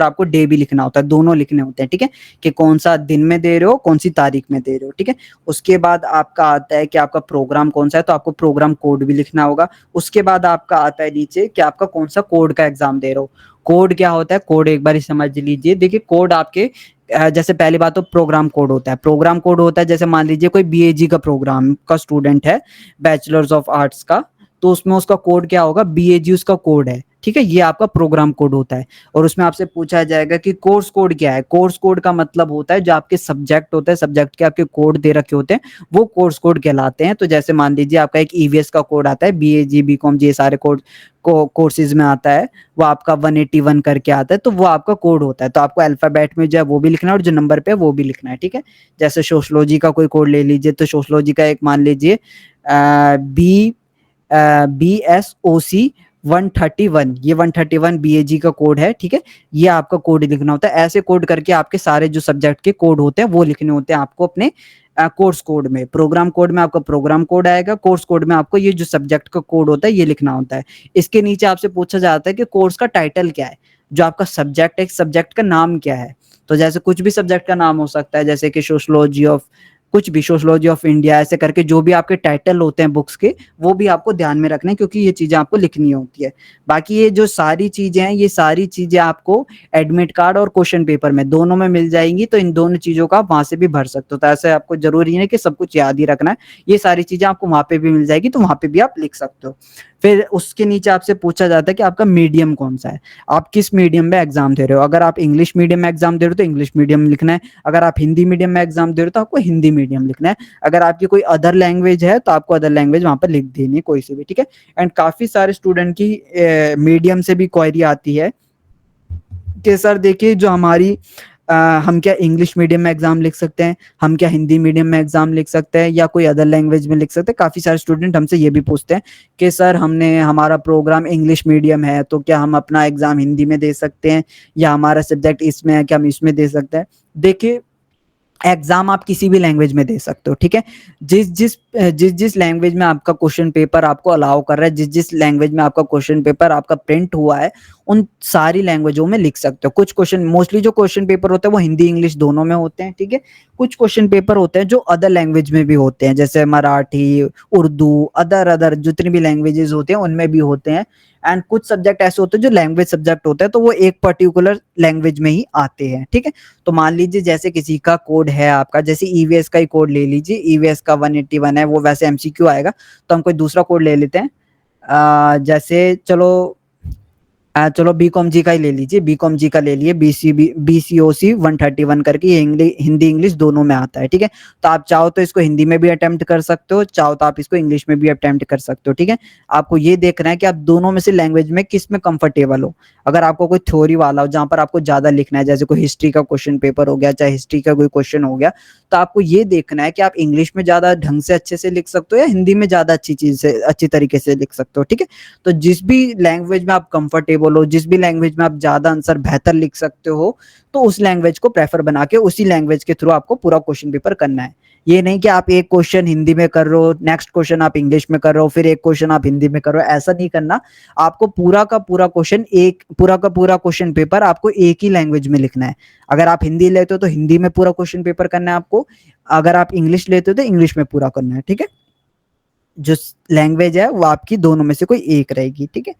आपको डे भी लिखना होता है, दोनों लिखने होते हैं, ठीक है, कि कौन सा दिन में दे रहे हो, कौन सी तारीख में दे रहे हो, ठीक है। उसके बाद आपका आता है कि आपका प्रोग्राम कौन सा है, तो आपको प्रोग्राम कोड भी लिखना होगा। उसके बाद आपका आता है नीचे कि आपका कौन सा कोड का एग्जाम दे रहे हो। कोड क्या होता है, कोड एक बार समझ लीजिए। देखिए कोड आपके जैसे पहली बात तो प्रोग्राम कोड होता है। प्रोग्राम कोड होता है जैसे मान लीजिए कोई बीएजी का प्रोग्राम का स्टूडेंट है, बैचलर्स ऑफ आर्ट्स का, तो उसमें उसका कोड क्या होगा, बीएजी उसका कोड है, ठीक है, ये आपका प्रोग्राम कोड होता है। और उसमें आपसे पूछा जाएगा कि कोर्स कोड क्या है। कोर्स कोड का मतलब होता है जो आपके सब्जेक्ट होते हैं, सब्जेक्ट के आपके कोड दे रखे होते हैं, वो कोर्स कोड कहलाते हैं। तो जैसे मान लीजिए आपका एक ईवीएस का कोड आता है, बीएजी बीकॉम ये सारे कोड कोर्सेज में आता है, वो आपका 181 करके आता है, तो वो आपका कोड होता है। तो आपको अल्फाबेट में जो है वो भी लिखना है और जो नंबर पे है वो भी लिखना है, ठीक है। जैसे सोशलॉजी का कोई कोड ले लीजिए, तो सोशलॉजी का एक मान लीजिए BSOC 131, ये 131 BAG का कोड है, ठीक है। ये आपका कोड लिखना होता है। ऐसे कोड करके आपके सारे जो सब्जेक्ट के कोड होते हैं वो लिखने होते हैं आपको अपने कोर्स कोड में। प्रोग्राम कोड में आपका प्रोग्राम कोड आएगा, कोर्स कोड में आपको ये जो सब्जेक्ट का कोड होता है ये लिखना होता है। इसके नीचे आपसे पूछा जाता है कि कोर्स का टाइटल क्या है, जो आपका सब्जेक्ट है, सब्जेक्ट का नाम क्या है। तो जैसे कुछ भी सब्जेक्ट का नाम हो सकता है, जैसे कि सोशलॉजी ऑफ कुछ भी, सोशलॉजी ऑफ इंडिया, ऐसे करके जो भी आपके टाइटल होते हैं बुक्स के, वो भी आपको ध्यान में रखना है, क्योंकि ये चीजें आपको लिखनी होती है। बाकी ये जो सारी चीजें हैं, ये सारी चीजें आपको एडमिट कार्ड और क्वेश्चन पेपर में दोनों में मिल जाएंगी। तो इन दोनों चीजों का आप वहां से भी भर सकते हो। तो ऐसे आपको जरूरी नहीं है कि सब कुछ याद ही रखना है, ये सारी चीजें आपको वहां पे भी मिल जाएगी, तो वहां पे भी आप लिख सकते हो। फिर उसके नीचे आपसे पूछा जाता है कि आपका मीडियम कौन सा है, आप किस मीडियम में एग्जाम दे रहे हो। अगर आप इंग्लिश मीडियम में एग्जाम दे रहे हो तो इंग्लिश मीडियम लिखना है, अगर आप हिंदी मीडियम में एग्जाम दे रहे हो तो आपको हिंदी मीडियम लिखना है, अगर आपकी कोई अदर लैंग्वेज है तो आपको अदर लैंग्वेज वहां पर लिख देनी है, कोई से भी, ठीक है। एंड काफी सारे स्टूडेंट की मीडियम से भी क्वेरी आती है कि सर देखिए जो हमारी हम क्या इंग्लिश मीडियम में एग्जाम लिख सकते हैं, हम क्या हिंदी मीडियम में एग्जाम लिख सकते हैं, या कोई अदर लैंग्वेज में लिख सकते हैं। काफी सारे स्टूडेंट हमसे ये भी पूछते हैं कि सर हमारा प्रोग्राम इंग्लिश मीडियम है, तो क्या हम अपना एग्जाम हिंदी में दे सकते हैं, या हमारा सब्जेक्ट इसमें है क्या हम इसमें दे सकते हैं। देखिए एग्जाम आप किसी भी लैंग्वेज में दे सकते हो, ठीक है। जिस लैंग्वेज में आपका क्वेश्चन पेपर आपको अलाउ कर रहा है, जिस लैंग्वेज में आपका क्वेश्चन पेपर आपका प्रिंट हुआ है, उन सारी लैंग्वेजों में लिख सकते हो। कुछ क्वेश्चन, मोस्टली जो क्वेश्चन पेपर होते हैं वो हिंदी इंग्लिश दोनों में होते हैं, ठीक है। कुछ क्वेश्चन पेपर होते हैं जो अदर लैंग्वेज में भी होते हैं, जैसे मराठी, उर्दू, अदर जितनी भी लैंग्वेजेस होते हैं उनमें भी होते हैं। एंड कुछ सब्जेक्ट ऐसे होते हैं जो लैंग्वेज सब्जेक्ट होते हैं, तो वो एक पर्टिकुलर लैंग्वेज में ही आते हैं, ठीक है। तो मान लीजिए जैसे किसी का कोड है आपका, जैसे ईवीएस का ही कोड ले लीजिए, ईवीएस का 181 है, वो वैसे एमसीक्यू आएगा, तो हम कोई दूसरा कोड ले लेते हैं। जैसे चलो बीकॉम जी का ही ले लीजिए, बीकॉम जी का ले लिए, BCOC 131 करके, ये हिंदी इंग्लिश दोनों में आता है, ठीक है। तो आप चाहो तो इसको हिंदी में भी अटेम्प्ट कर सकते हो, चाहो तो आप इसको इंग्लिश में भी अटेम्प्ट कर सकते हो, ठीक है। आपको ये देखना है कि आप दोनों में से लैंग्वेज में किस में कंफर्टेबल हो। अगर आपको कोई थ्योरी वाला हो जहां पर आपको ज्यादा लिखना है, जैसे कोई हिस्ट्री का क्वेश्चन पेपर हो गया, चाहे हिस्ट्री का कोई क्वेश्चन हो गया, तो आपको ये देखना है कि आप इंग्लिश में ज्यादा ढंग से अच्छे से लिख सकते हो या हिंदी में ज्यादा अच्छी तरीके से लिख सकते हो, ठीक है। तो जिस भी लैंग्वेज में आप कंफर्टेबल हो, जिस भी लैंग्वेज में आप ज्यादा आंसर बेहतर लिख सकते हो, तो उस लैंग्वेज को प्रेफर बना के उसी लैंग्वेज के थ्रू आपको पूरा क्वेश्चन पेपर करना है। ये नहीं कि आप एक क्वेश्चन हिंदी में कर रहे हो, नेक्स्ट क्वेश्चन आप इंग्लिश में कर रहे हो, फिर एक क्वेश्चन आप हिंदी में कर रहे हो, ऐसा नहीं करना। आपको पूरा का पूरा क्वेश्चन पेपर आपको एक ही लैंग्वेज में लिखना है। अगर आप हिंदी लेते हो तो हिंदी में पूरा क्वेश्चन पेपर करना है आपको, अगर आप इंग्लिश लेते हो तो इंग्लिश में पूरा करना है, ठीक है। जो लैंग्वेज है वो आपकी दोनों में से कोई एक रहेगी, ठीक है।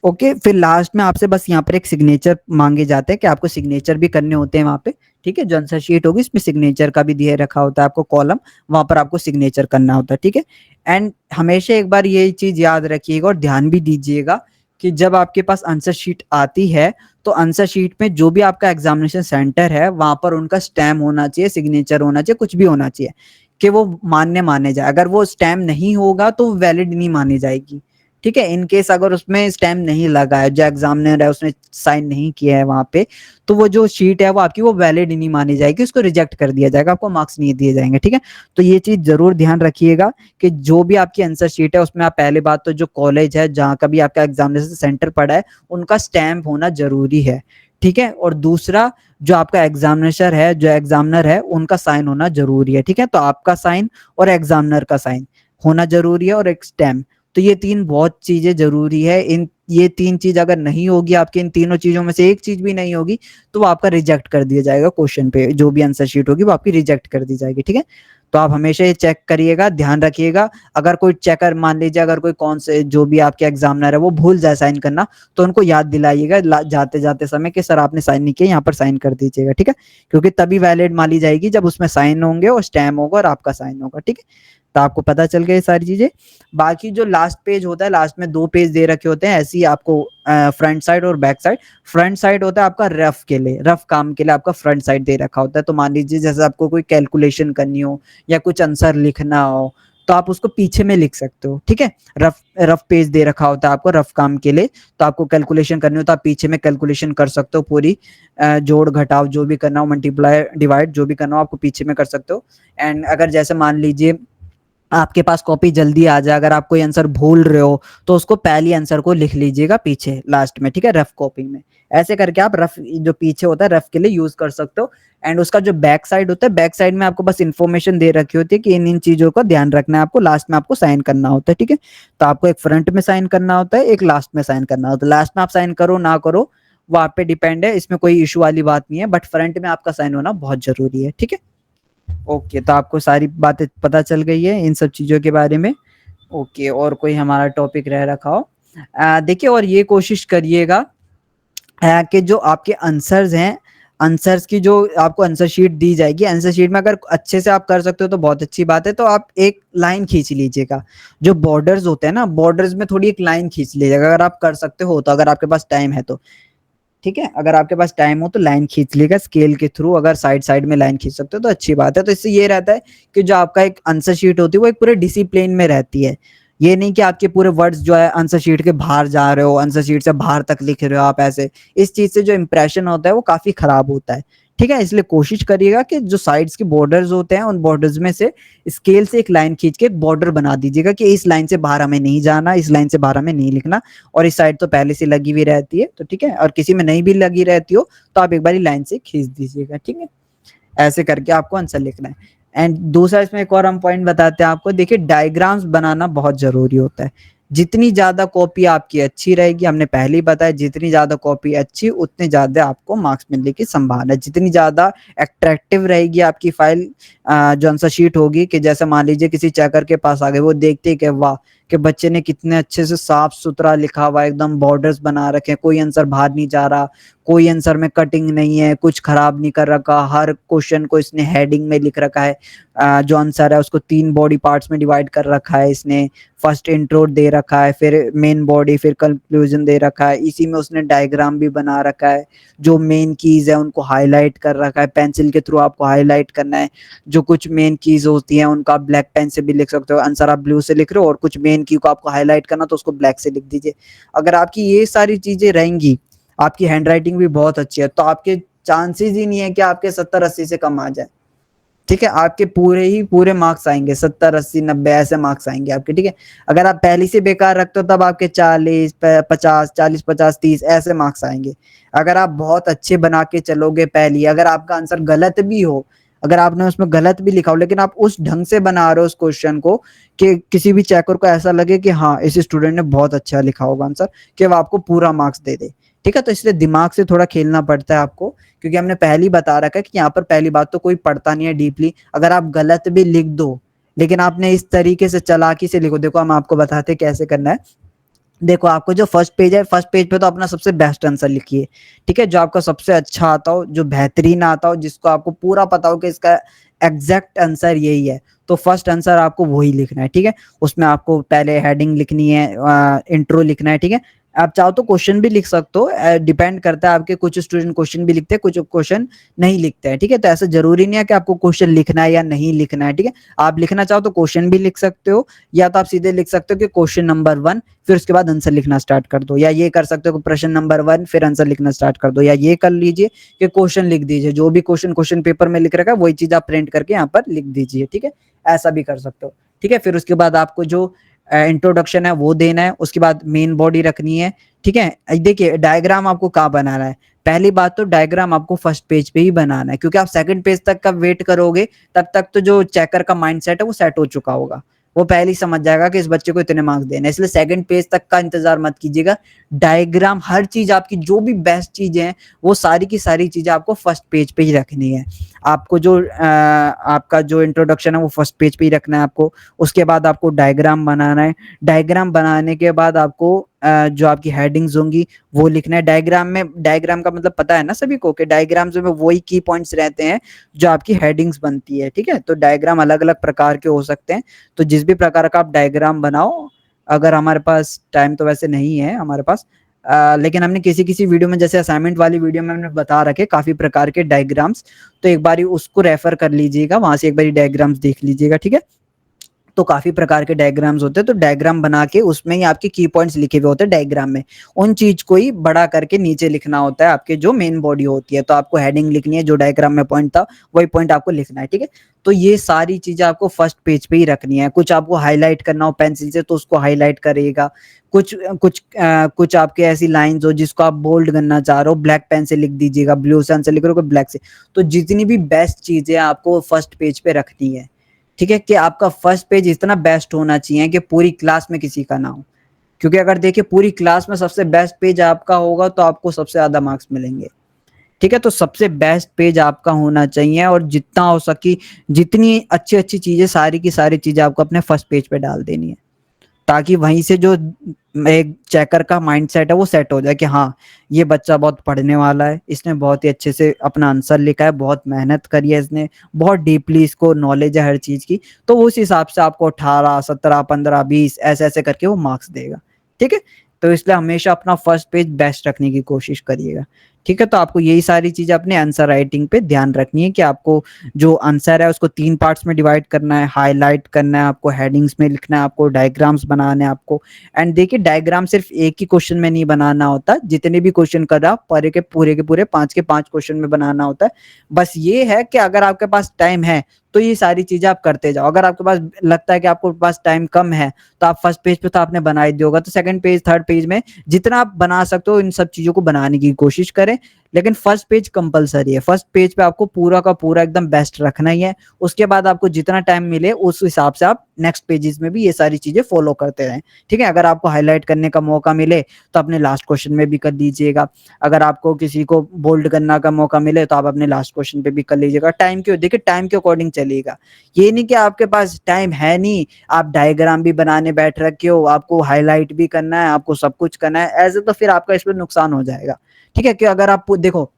ओके, फिर लास्ट में आपसे बस यहाँ पर एक सिग्नेचर मांगे जाते हैं कि आपको सिग्नेचर भी करने होते हैं वहां पे, ठीक है। जो आंसर शीट होगी इसमें सिग्नेचर का भी दिया रखा होता है आपको कॉलम, वहां पर आपको सिग्नेचर करना होता है, ठीक है। एंड हमेशा एक बार ये चीज याद रखिएगा और ध्यान भी दीजिएगा कि जब आपके पास आंसर शीट आती है, तो आंसर शीट में जो भी आपका एग्जामिनेशन सेंटर है वहां पर उनका स्टैम्प होना चाहिए, सिग्नेचर होना चाहिए, कुछ भी होना चाहिए कि वो माने जाए। अगर वो स्टैम्प नहीं होगा तो वैलिड नहीं मानी जाएगी, ठीक है। इन केस अगर उसमें स्टैम्प नहीं लगा है, जो एग्जामिनर है उसने साइन नहीं किया है वहाँ पे, तो वो जो शीट है वो आपकी वो वैलिड नहीं मानी जाएगी, उसको रिजेक्ट कर दिया जाएगा, आपको मार्क्स नहीं दिए जाएंगे। ठीक है, तो ये चीज जरूर ध्यान रखिएगा कि जो भी आपकी आंसर शीट है उसमें आप पहले बात तो जो कॉलेज है जहाँ का भी आपका एग्जामिनेशन सेंटर पड़ा है उनका स्टैम्प होना जरूरी है। ठीक है, और दूसरा जो आपका एग्जामिनेशन है, जो एग्जामिनर है उनका साइन होना जरूरी है। ठीक है, तो आपका साइन और एग्जामिनर का साइन होना जरूरी है, और एक स्टैम्प। तो ये तीन बहुत चीजें जरूरी है। इन ये तीन चीज अगर नहीं होगी, आपकी इन तीनों चीजों में से एक चीज भी नहीं होगी, तो वो आपका रिजेक्ट कर दिया जाएगा क्वेश्चन पे, जो भी आंसर शीट होगी वो आपकी रिजेक्ट कर दी जाएगी। ठीक है, तो आप हमेशा ये चेक करिएगा, ध्यान रखिएगा। अगर कोई चेकर, मान लीजिए अगर कोई कौन से जो भी आपके एग्जामिनर है वो भूल जाए साइन करना, तो उनको याद दिलाइएगा जाते जाते समय कि सर आपने साइन नहीं किया, यहाँ पर साइन कर दीजिएगा। ठीक है, क्योंकि तभी वैलिड मानी जाएगी जब उसमें साइन होंगे और स्टैम्प होगा और आपका साइन होगा। ठीक है, तो आपको पता चल गया ये सारी चीजें। बाकी जो लास्ट पेज होता है, लास्ट में 2 पेज दे रखे होते हैं ऐसे ही आपको, फ्रंट साइड और बैक साइड। फ्रंट साइड होता है आपका रफ के लिए, रफ काम के लिए आपका फ्रंट साइड दे रखा होता है। तो मान लीजिए जैसे आपको कोई कैलकुलेशन करनी हो या कुछ आंसर लिखना हो, तो आप उसको पीछे में लिख सकते हो। ठीक है, रफ रफ पेज दे रखा होता है आपको रफ काम के लिए, तो आपको कैलकुलेशन करनी हो तो आप पीछे में कैलकुलेशन कर सकते हो पूरी, जोड़ घटाव जो भी करना हो, मल्टीप्लाई डिवाइड जो भी करना हो आपको पीछे में कर सकते हो। एंड अगर जैसे मान लीजिए आपके पास कॉपी जल्दी आ जाए, अगर आप कोई आंसर भूल रहे हो तो उसको पहली आंसर को लिख लीजिएगा पीछे लास्ट में। ठीक है, रफ कॉपी में ऐसे करके आप रफ जो पीछे होता है रफ के लिए यूज कर सकते हो। एंड उसका जो बैक साइड होता है, बैक साइड में आपको बस इन्फॉर्मेशन दे रखी होती है कि इन इन चीजों का ध्यान रखना है आपको, लास्ट में आपको साइन करना होता है। ठीक है, तो आपको एक फ्रंट में साइन करना होता है, एक लास्ट में साइन करना होता है। लास्ट में आप साइन करो ना करो वो आप पे डिपेंड है, इसमें कोई इशू वाली बात नहीं है, बट फ्रंट में आपका साइन होना बहुत जरूरी है। ठीक है, ओके, तो आपको सारी बातें पता चल गई है इन सब चीज़ों के बारे में। ओके, और कोई हमारा टॉपिक रह रखा हो? देखिए, और ये कोशिश करिएगा कि जो आपके आंसर्स हैं, आंसर्स की जो आपको आंसर शीट दी जाएगी, आंसर शीट में अगर अच्छे से आप कर सकते हो तो बहुत अच्छी बात है। तो आप एक लाइन खींच लीजिएगा, जो बॉर्डर्स होते हैं ना, बॉर्डर्स में थोड़ी एक लाइन खींच लीजिएगा अगर आप कर सकते हो तो, अगर आपके पास टाइम है तो। ठीक है, अगर आपके पास टाइम हो तो लाइन खींच लीजिएगा स्केल के थ्रू, अगर साइड साइड में लाइन खींच सकते हो तो अच्छी बात है। तो इससे ये रहता है कि जो आपका एक आंसर शीट होती है वो एक पूरे डिसिप्लिन में रहती है। ये नहीं कि आपके पूरे वर्ड्स जो है आंसर शीट के बाहर जा रहे हो, आंसर शीट से बाहर तक लिख रहे हो आप ऐसे, इस चीज से जो इंप्रेशन होता है वो काफी खराब होता है। ठीक है, इसलिए कोशिश करिएगा कि जो साइड्स के बॉर्डर्स होते हैं उन बॉर्डर्स में से स्केल से एक लाइन खींच के एक बॉर्डर बना दीजिएगा कि इस लाइन से बाहर हमें नहीं जाना, इस लाइन से बाहर हमें नहीं लिखना। और इस साइड तो पहले से लगी हुई रहती है, तो ठीक है, और किसी में नहीं भी लगी रहती हो तो आप एक बार लाइन से खींच दीजिएगा। ठीक है, ऐसे करके आपको आंसर लिखना है। एंड दूसरा इसमें एक और हम पॉइंट बताते हैं आपको, देखिए डायग्राम्स बनाना बहुत जरूरी होता है। जितनी ज्यादा कॉपी आपकी अच्छी रहेगी, हमने पहले ही बताया, जितनी ज्यादा कॉपी अच्छी उतने ज्यादा आपको मार्क्स मिलने की संभावना है। जितनी ज्यादा अट्रैक्टिव रहेगी आपकी फाइल, जो आंसर शीट होगी, कि जैसे मान लीजिए किसी चेकर के पास आ गए, वो देखते कि वाह कि बच्चे ने कितने अच्छे से साफ सुथरा लिखा हुआ, एकदम बॉर्डर्स बना रखे हैं, कोई आंसर बाहर नहीं जा रहा, कोई आंसर में कटिंग नहीं है, कुछ खराब नहीं कर रखा, हर क्वेश्चन को इसने हेडिंग में लिख रखा है, जो आंसर है उसको 3 बॉडी पार्ट्स में डिवाइड कर रखा है इसने, फर्स्ट इंट्रो दे रखा है, फिर मेन बॉडी, फिर कंक्लूजन दे रखा है, इसी में उसने डायग्राम भी बना रखा है, जो मेन कीज है उनको हाईलाइट कर रखा है, पेंसिल के थ्रू आपको हाईलाइट करना है। जो कुछ मेन कीज होती हैं उनको आप ब्लैक पेन से भी लिख सकते हो, आंसर आप ब्लू से लिख रहे हो और कुछ मेन की को आपको हाईलाइट करना तो उसको ब्लैक से लिख दीजिए। अगर आपकी ये सारी चीजें रहेंगी, आपकी हैंडराइटिंग भी बहुत अच्छी है, तो आपके चांसेस ही नहीं है कि आपके 70-80 से कम आ जाए। ठीक है, आपके पूरे ही पूरे मार्क्स आएंगे, 70-80-90 ऐसे मार्क्स आएंगे आपके। ठीक है, अगर आप पहली से बेकार रखते हो तब आपके 40-50, 40-50-30 ऐसे मार्क्स आएंगे। अगर आप बहुत अच्छे बना के चलोगे पहली, अगर आपका आंसर गलत भी हो, अगर आपने उसमें गलत भी लिखा हो, लेकिन आप उस ढंग से बना रहे हो उस क्वेश्चन को कि किसी भी चेकर को ऐसा लगे कि हाँ इस स्टूडेंट ने बहुत अच्छा लिखा होगा आंसर, कि वो आपको पूरा मार्क्स दे दे। ठीक है, तो इसलिए दिमाग से थोड़ा खेलना पड़ता है आपको, क्योंकि हमने पहली बता रखा है कि यहाँ पर पहली बात तो कोई पढ़ता नहीं है डीपली। अगर आप गलत भी लिख दो, लेकिन आपने इस तरीके से चालाकी से लिखो, देखो हम आपको बताते हैं कैसे करना है। देखो, आपको जो फर्स्ट पेज है, फर्स्ट पेज पे तो अपना सबसे बेस्ट आंसर लिखिए। ठीक है, जो आपका सबसे अच्छा आता हो, जो बेहतरीन आता हो, जिसको आपको पूरा पता हो कि इसका एग्जैक्ट आंसर यही है, तो फर्स्ट आंसर आपको वही लिखना है। ठीक है, उसमें आपको पहले हेडिंग लिखनी है, इंट्रो लिखना है। ठीक है, आप चाहो तो क्वेश्चन भी लिख सकते हो, डिपेंड करता है आपके, कुछ स्टूडेंट क्वेश्चन भी लिखते हैं, कुछ क्वेश्चन नहीं लिखते हैं, ठीक है। तो ऐसा जरूरी नहीं है कि आपको क्वेश्चन लिखना है या नहीं लिखना है, ठीक है। आप लिखना चाहो तो क्वेश्चन भी लिख सकते हो, या तो आप सीधे लिख सकते हो कि क्वेश्चन नंबर 1, फिर उसके बाद आंसर लिखना स्टार्ट कर दो, या ये कर सकते हो कि प्रश्न नंबर 1 फिर आंसर लिखना स्टार्ट कर दो, या ये कर लीजिए कि क्वेश्चन लिख दीजिए, जो भी क्वेश्चन पेपर में लिख रखा है वही चीज आप प्रिंट करके यहाँ पर लिख दीजिए, ठीक है। ऐसा भी कर सकते हो, ठीक है। फिर उसके बाद आपको जो इंट्रोडक्शन है वो देना है, उसके बाद मेन बॉडी रखनी है, ठीक है। देखिए डायग्राम आपको कहाँ बनाना है, पहली बात तो डायग्राम आपको फर्स्ट पेज पे ही बनाना है, क्योंकि आप सेकंड पेज तक का वेट करोगे तब तक तो जो चेकर का माइंडसेट है वो सेट हो चुका होगा, वो पहले ही समझ जाएगा कि इस बच्चे को इतने मार्क्स देने, इसलिए सेकंड पेज तक का इंतजार मत कीजिएगा। डायग्राम हर चीज आपकी जो भी बेस्ट चीजें हैं वो सारी की सारी चीजें आपको फर्स्ट पेज पे ही रखनी है। आपको जो आपका जो इंट्रोडक्शन है वो फर्स्ट पेज पे ही रखना है आपको, उसके बाद आपको डायग्राम बनाना है, डायग्राम बनाने के बाद आपको जो आपकी हेडिंग्स होंगी वो लिखना है। डायग्राम का मतलब पता है ना सभी को कि डायग्राम्स में वही की पॉइंट्स रहते हैं जो आपकी हेडिंग्स बनती है, ठीक है। तो डायग्राम अलग अलग प्रकार के हो सकते हैं, तो जिस भी प्रकार का आप डायग्राम बनाओ, अगर हमारे पास टाइम तो वैसे नहीं है हमारे पास, लेकिन हमने किसी किसी वीडियो में, जैसे असाइनमेंट वाली वीडियो में हमने बता रखे काफी प्रकार के डायग्राम्स, तो एक बारी उसको रेफर कर लीजिएगा, वहां से एक बारी डायग्राम्स देख लीजिएगा, ठीक है। तो काफी प्रकार के डायग्राम्स होते हैं, तो डायग्राम बना के उसमें ही आपके की पॉइंट्स लिखे हुए होते हैं डायग्राम में, उन चीज को ही बड़ा करके नीचे लिखना होता है आपके जो मेन बॉडी होती है। तो आपको हेडिंग लिखनी है, जो डायग्राम में पॉइंट था वही पॉइंट आपको लिखना है, ठीक है। तो ये सारी चीजें आपको फर्स्ट पेज पे ही रखनी है। कुछ आपको हाईलाइट करना हो पेंसिल से तो उसको हाईलाइट करेगा, कुछ आपके ऐसी लाइंस हो जिसको आप बोल्ड करना चाह रहे हो, ब्लैक पेन से लिख दीजिएगा, ब्लू से आंसर लिख रहे हो ब्लैक से। तो जितनी भी बेस्ट चीजें आपको फर्स्ट पेज पे रखनी है, ठीक है, कि आपका फर्स्ट पेज इतना बेस्ट होना चाहिए कि पूरी क्लास में किसी का ना हो, क्योंकि अगर देखिए पूरी क्लास में सबसे बेस्ट पेज आपका होगा तो आपको सबसे ज्यादा मार्क्स मिलेंगे, ठीक है। तो सबसे बेस्ट पेज आपका होना चाहिए, और जितना हो सकी जितनी अच्छी अच्छी चीजें, सारी की सारी चीजें आपको अपने फर्स्ट पेज पे डाल देनी है, ताकि वहीं से जो एक चेकर का माइंडसेट है वो सेट हो जाए कि हाँ ये बच्चा बहुत पढ़ने वाला है, इसने बहुत ही अच्छे से अपना आंसर लिखा है, बहुत मेहनत करी है इसने, बहुत डीपली इसको नॉलेज है हर चीज की। तो उस हिसाब से आपको 18 17 15 20 ऐसे ऐसे करके वो मार्क्स देगा, ठीक है। तो इसलिए हमेशा अपना फर्स्ट पेज बेस्ट रखने की कोशिश करिएगा, ठीक है। तो आपको यही सारी चीजें अपने आंसर राइटिंग पे ध्यान रखनी है कि आपको जो आंसर है उसको 3 पार्ट्स में डिवाइड करना है, हाईलाइट करना है आपको, हेडिंग्स में लिखना है आपको, डायग्राम्स बनाने हैं आपको। एंड देखिए डायग्राम सिर्फ एक ही क्वेश्चन में नहीं बनाना होता, जितने भी क्वेश्चन कर रहा पूरे के पूरे 5 के 5 क्वेश्चन में बनाना होता है। बस ये है कि अगर आपके पास टाइम है तो ये सारी चीजें आप करते जाओ, अगर आपके पास लगता है कि आपको पास टाइम कम है तो आप फर्स्ट पेज पे तो आपने बना ही दिया होगा, तो सेकंड पेज थर्ड पेज में जितना आप बना सकते हो इन सब चीजों को बनाने की कोशिश करें। लेकिन फर्स्ट पेज कंपलसरी है, फर्स्ट पेज पे आपको पूरा का पूरा एकदम बेस्ट रखना ही है। उसके बाद आपको जितना टाइम मिले उस हिसाब से आप नेक्स्ट पेजेस में भी ये सारी चीजें फॉलो करते रहें, ठीक है। अगर आपको हाईलाइट करने का मौका मिले तो अपने लास्ट क्वेश्चन में भी कर लीजिएगा, अगर आपको किसी को बोल्ड करने का मौका मिले तो आप अपने लास्ट क्वेश्चन पे भी कर लीजिएगा। टाइम क्यों, देखिए टाइम के अकॉर्डिंग चलिएगा, ये नहीं कि आपके पास टाइम है नहीं, आप डायग्राम भी बनाने बैठ रखे हो, आपको हाईलाइट भी करना है, आपको सब कुछ करना है, ऐसे तो फिर आपका इसमें नुकसान हो जाएगा, ठीक है। कि अगर आप देखो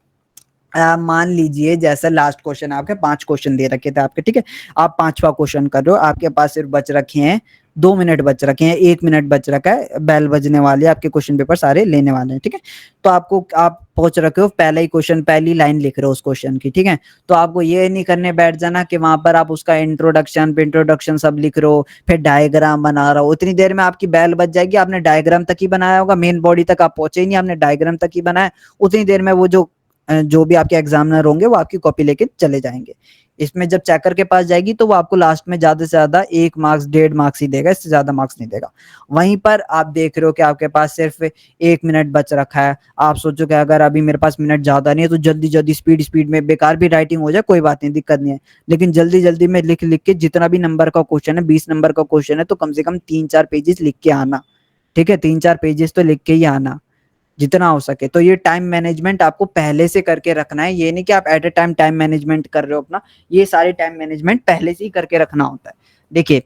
मान लीजिए जैसे लास्ट क्वेश्चन आपके 5 क्वेश्चन दे रखे थे आपके, ठीक है, आप 5वां क्वेश्चन कर रहे हो, आपके पास सिर्फ बच रखे हैं 2 मिनट बच रखे हैं, 1 मिनट बच रखा है, बेल बजने वाली है, आपके क्वेश्चन पेपर सारे लेने वाले हैं, ठीक है। तो आप पहुंच रखे हो पहला ही क्वेश्चन, पहली लाइन लिख रहे हो उस क्वेश्चन की, ठीक है। तो आपको ये नहीं करने बैठ जाना कि वहां पर आप उसका इंट्रोडक्शन सब लिख रहे हो, फिर डायग्राम बना रहा हो, उतनी देर में आपकी बेल बज जाएगी, आपने डायग्राम तक ही बनाया होगा, मेन बॉडी तक आप पहुंचे ही नहीं, आपने डायग्राम तक ही बनाया, उतनी देर में वो जो भी आपके एग्जामिनर होंगे वो आपकी कॉपी लेके चले जाएंगे। इसमें जब चेकर के पास जाएगी तो वो आपको लास्ट में ज्यादा से ज्यादा 1 मार्क्स 1.5 मार्क्स ही देगा, इससे ज्यादा मार्क्स नहीं देगा। वहीं पर आप देख रहे हो कि आपके पास सिर्फ 1 मिनट बच रखा है, आप सोचो कि अगर अभी मेरे पास मिनट ज्यादा नहीं है तो जल्दी जल्दी स्पीड में बेकार भी राइटिंग हो जाए कोई बात नहीं, दिक्कत नहीं है, लेकिन जल्दी जल्दी में लिख लिख के जितना भी नंबर का क्वेश्चन है, 20 नंबर का क्वेश्चन है, तो कम से कम 3-4 पेजेस लिख के आना, ठीक है, 3-4 पेजेस तो लिख के ही आना जितना हो सके। तो ये टाइम मैनेजमेंट आपको पहले से करके रखना है, ये नहीं कि आप एट ए टाइम मैनेजमेंट कर रहे हो अपना, ये सारे टाइम मैनेजमेंट पहले से ही करके रखना होता है। देखिए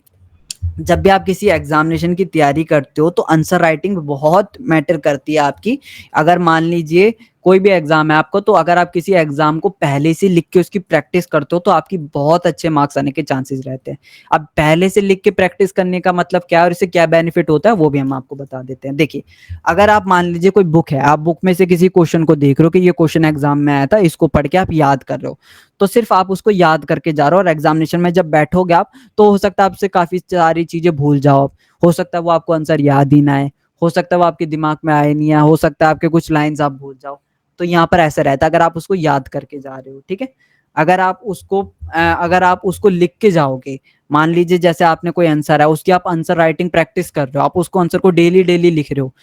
जब भी आप किसी एग्जामिनेशन की तैयारी करते हो तो आंसर राइटिंग बहुत मैटर करती है आपकी। अगर मान लीजिए कोई भी एग्जाम है आपको, तो अगर आप किसी एग्जाम को पहले से लिख के उसकी प्रैक्टिस करते हो तो आपकी बहुत अच्छे मार्क्स आने के चांसेस रहते हैं। अब पहले से लिख के प्रैक्टिस करने का मतलब क्या है और इससे क्या बेनिफिट होता है वो भी हम आपको बता देते हैं। देखिए, अगर आप मान लीजिए कोई बुक है, आप बुक में से किसी क्वेश्चन को देख रहे हो कि ये क्वेश्चन एग्जाम में आया था, इसको पढ़ के आप याद कर रहे हो, तो सिर्फ आप उसको याद करके जा रहे हो और एग्जामिनेशन में जब बैठोगे आप, तो हो सकता है आपसे काफी सारी चीजें भूल जाओ, हो सकता है वो आपको आंसर याद ही ना आए, हो सकता है वो आपके दिमाग में आए नहीं है, हो सकता है आपके कुछ लाइंस आप भूल जाओ। तो यहाँ पर ऐसा रहता है अगर आप उसको याद करके जा रहे हो, ठीक है। अगर आप उसको लिख के जाओगे, मान लीजिए जैसे आपने कोई आंसर है, उसकी आप आंसर राइटिंग प्रैक्टिस कर रहे हो, आप उसको आंसर को डेली डेली लिख रहे हो,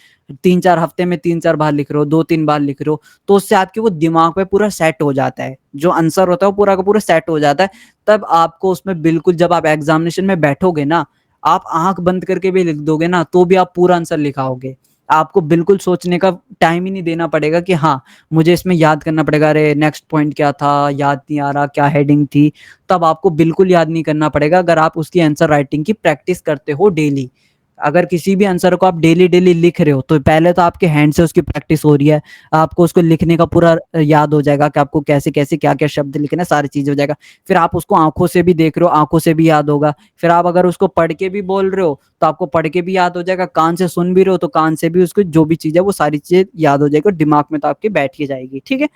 3-4 हफ्ते में 3-4 बार लिख रहे हो, 2-3 बार लिख रहे हो, तो उससे आपके वो दिमाग पे पूरा सेट हो जाता है, जो आंसर होता है वो पूरा का पूरा सेट हो जाता है। तब आपको उसमें बिल्कुल, जब आप एग्जामिनेशन में बैठोगे ना, आप आंख बंद करके भी लिख दोगे ना, तो भी आप पूरा आंसर लिखाओगे। आपको बिल्कुल सोचने का टाइम ही नहीं देना पड़ेगा कि हाँ, मुझे इसमें याद करना पड़ेगा, अरे नेक्स्ट पॉइंट क्या था, याद नहीं आ रहा, क्या हेडिंग थी। तब आपको बिल्कुल याद नहीं करना पड़ेगा अगर आप उसकी आंसर राइटिंग की प्रैक्टिस करते हो डेली। अगर किसी भी आंसर को आप डेली डेली लिख रहे हो, तो पहले तो आपके हैंड से उसकी प्रैक्टिस हो रही है, आपको उसको लिखने का पूरा याद हो जाएगा कि आपको कैसे कैसे क्या क्या शब्द लिखना है, सारी चीज हो जाएगा। फिर आप उसको आंखों से भी देख रहे हो, आंखों से भी याद होगा। फिर आप अगर उसको पढ़ के भी बोल रहे हो, तो आपको पढ़ के भी याद हो जाएगा, कान से सुन भी रहे हो तो कान से भी उसको जो भी चीज है वो सारी चीजें याद हो जाएगी और दिमाग में तो आपके बैठ ही जाएगी, ठीक है।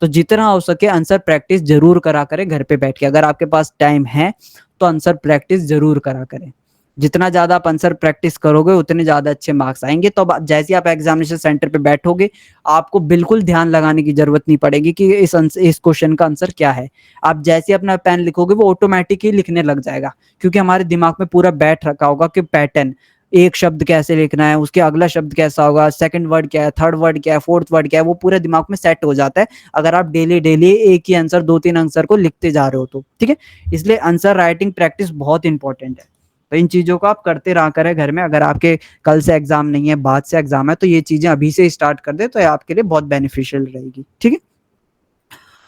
तो जितना हो सके आंसर प्रैक्टिस जरूर करा करें घर पे बैठ के, अगर आपके पास टाइम है तो आंसर प्रैक्टिस जरूर करा करें। जितना ज्यादा आप आंसर प्रैक्टिस करोगे उतने ज्यादा अच्छे मार्क्स आएंगे। तो अब जैसे आप एग्जामिनेशन सेंटर पे बैठोगे, आपको बिल्कुल ध्यान लगाने की जरूरत नहीं पड़ेगी कि इस क्वेश्चन का आंसर क्या है। आप जैसे अपना पेन लिखोगे वो ऑटोमेटिक ही लिखने लग जाएगा, क्योंकि हमारे दिमाग में पूरा बैठ रखा होगा कि पैटर्न, एक शब्द कैसे लिखना है, उसके अगला शब्द कैसा होगा, सेकंड वर्ड क्या है, थर्ड वर्ड क्या है, फोर्थ वर्ड क्या है, वो पूरे दिमाग में सेट हो जाता है अगर आप डेली डेली एक ही आंसर, 2-3 आंसर को लिखते जा रहे हो तो, ठीक है। इसलिए आंसर राइटिंग प्रैक्टिस बहुत इंपॉर्टेंट है। तो इन चीजों को आप करते रहा करें घर में। अगर आपके कल से एग्जाम नहीं है, बाद से एग्जाम है, तो ये चीजें अभी से स्टार्ट कर दे तो ये आपके लिए बहुत बेनिफिशियल रहेगी, ठीक है।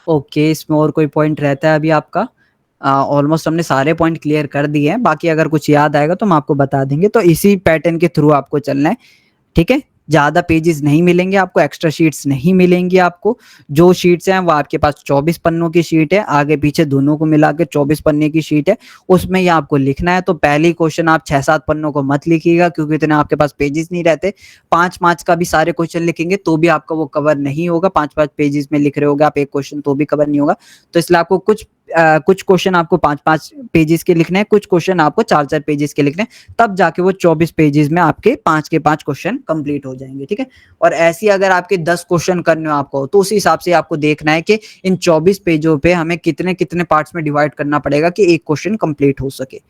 ओके, इसमें और कोई पॉइंट रहता है अभी आपका? ऑलमोस्ट हमने सारे पॉइंट क्लियर कर दिए हैं, बाकी अगर कुछ याद आएगा तो हम आपको बता देंगे। तो इसी पैटर्न के थ्रू आपको चलना है, ठीक है। ज्यादा पेजेस नहीं मिलेंगे आपको, एक्स्ट्रा शीट्स नहीं मिलेंगी आपको। जो शीट्स हैं वो आपके पास 24 पन्नों की शीट है, आगे पीछे दोनों को मिला के 24 पन्ने की शीट है, उसमें ये आपको लिखना है। तो पहली क्वेश्चन आप 6-7 पन्नों को मत लिखिएगा, क्योंकि इतने आपके पास पेजेस नहीं रहते। 5-5 का भी सारे क्वेश्चन लिखेंगे तो भी आपका वो कवर नहीं होगा, 5-5 पेजेस में लिख रहे होगे आप एक क्वेश्चन तो भी कवर नहीं होगा। तो इसलिए आपको कुछ क्वेश्चन आपको 5-5 पेजेस के लिखने हैं, कुछ क्वेश्चन आपको 4-4 पेजेस के लिखने हैं, तब जाके वो 24 पेजेस में आपके 5 के 5 क्वेश्चन कंप्लीट हो जाएंगे, ठीक है। और ऐसी अगर आपके 10 क्वेश्चन करने हो आपको, तो उस हिसाब से आपको देखना है कि इन 24 पेजों पे हमें कितने कितने पार्ट्स में डिवाइड करना पड़ेगा कि एक क्वेश्चन कंप्लीट हो सके,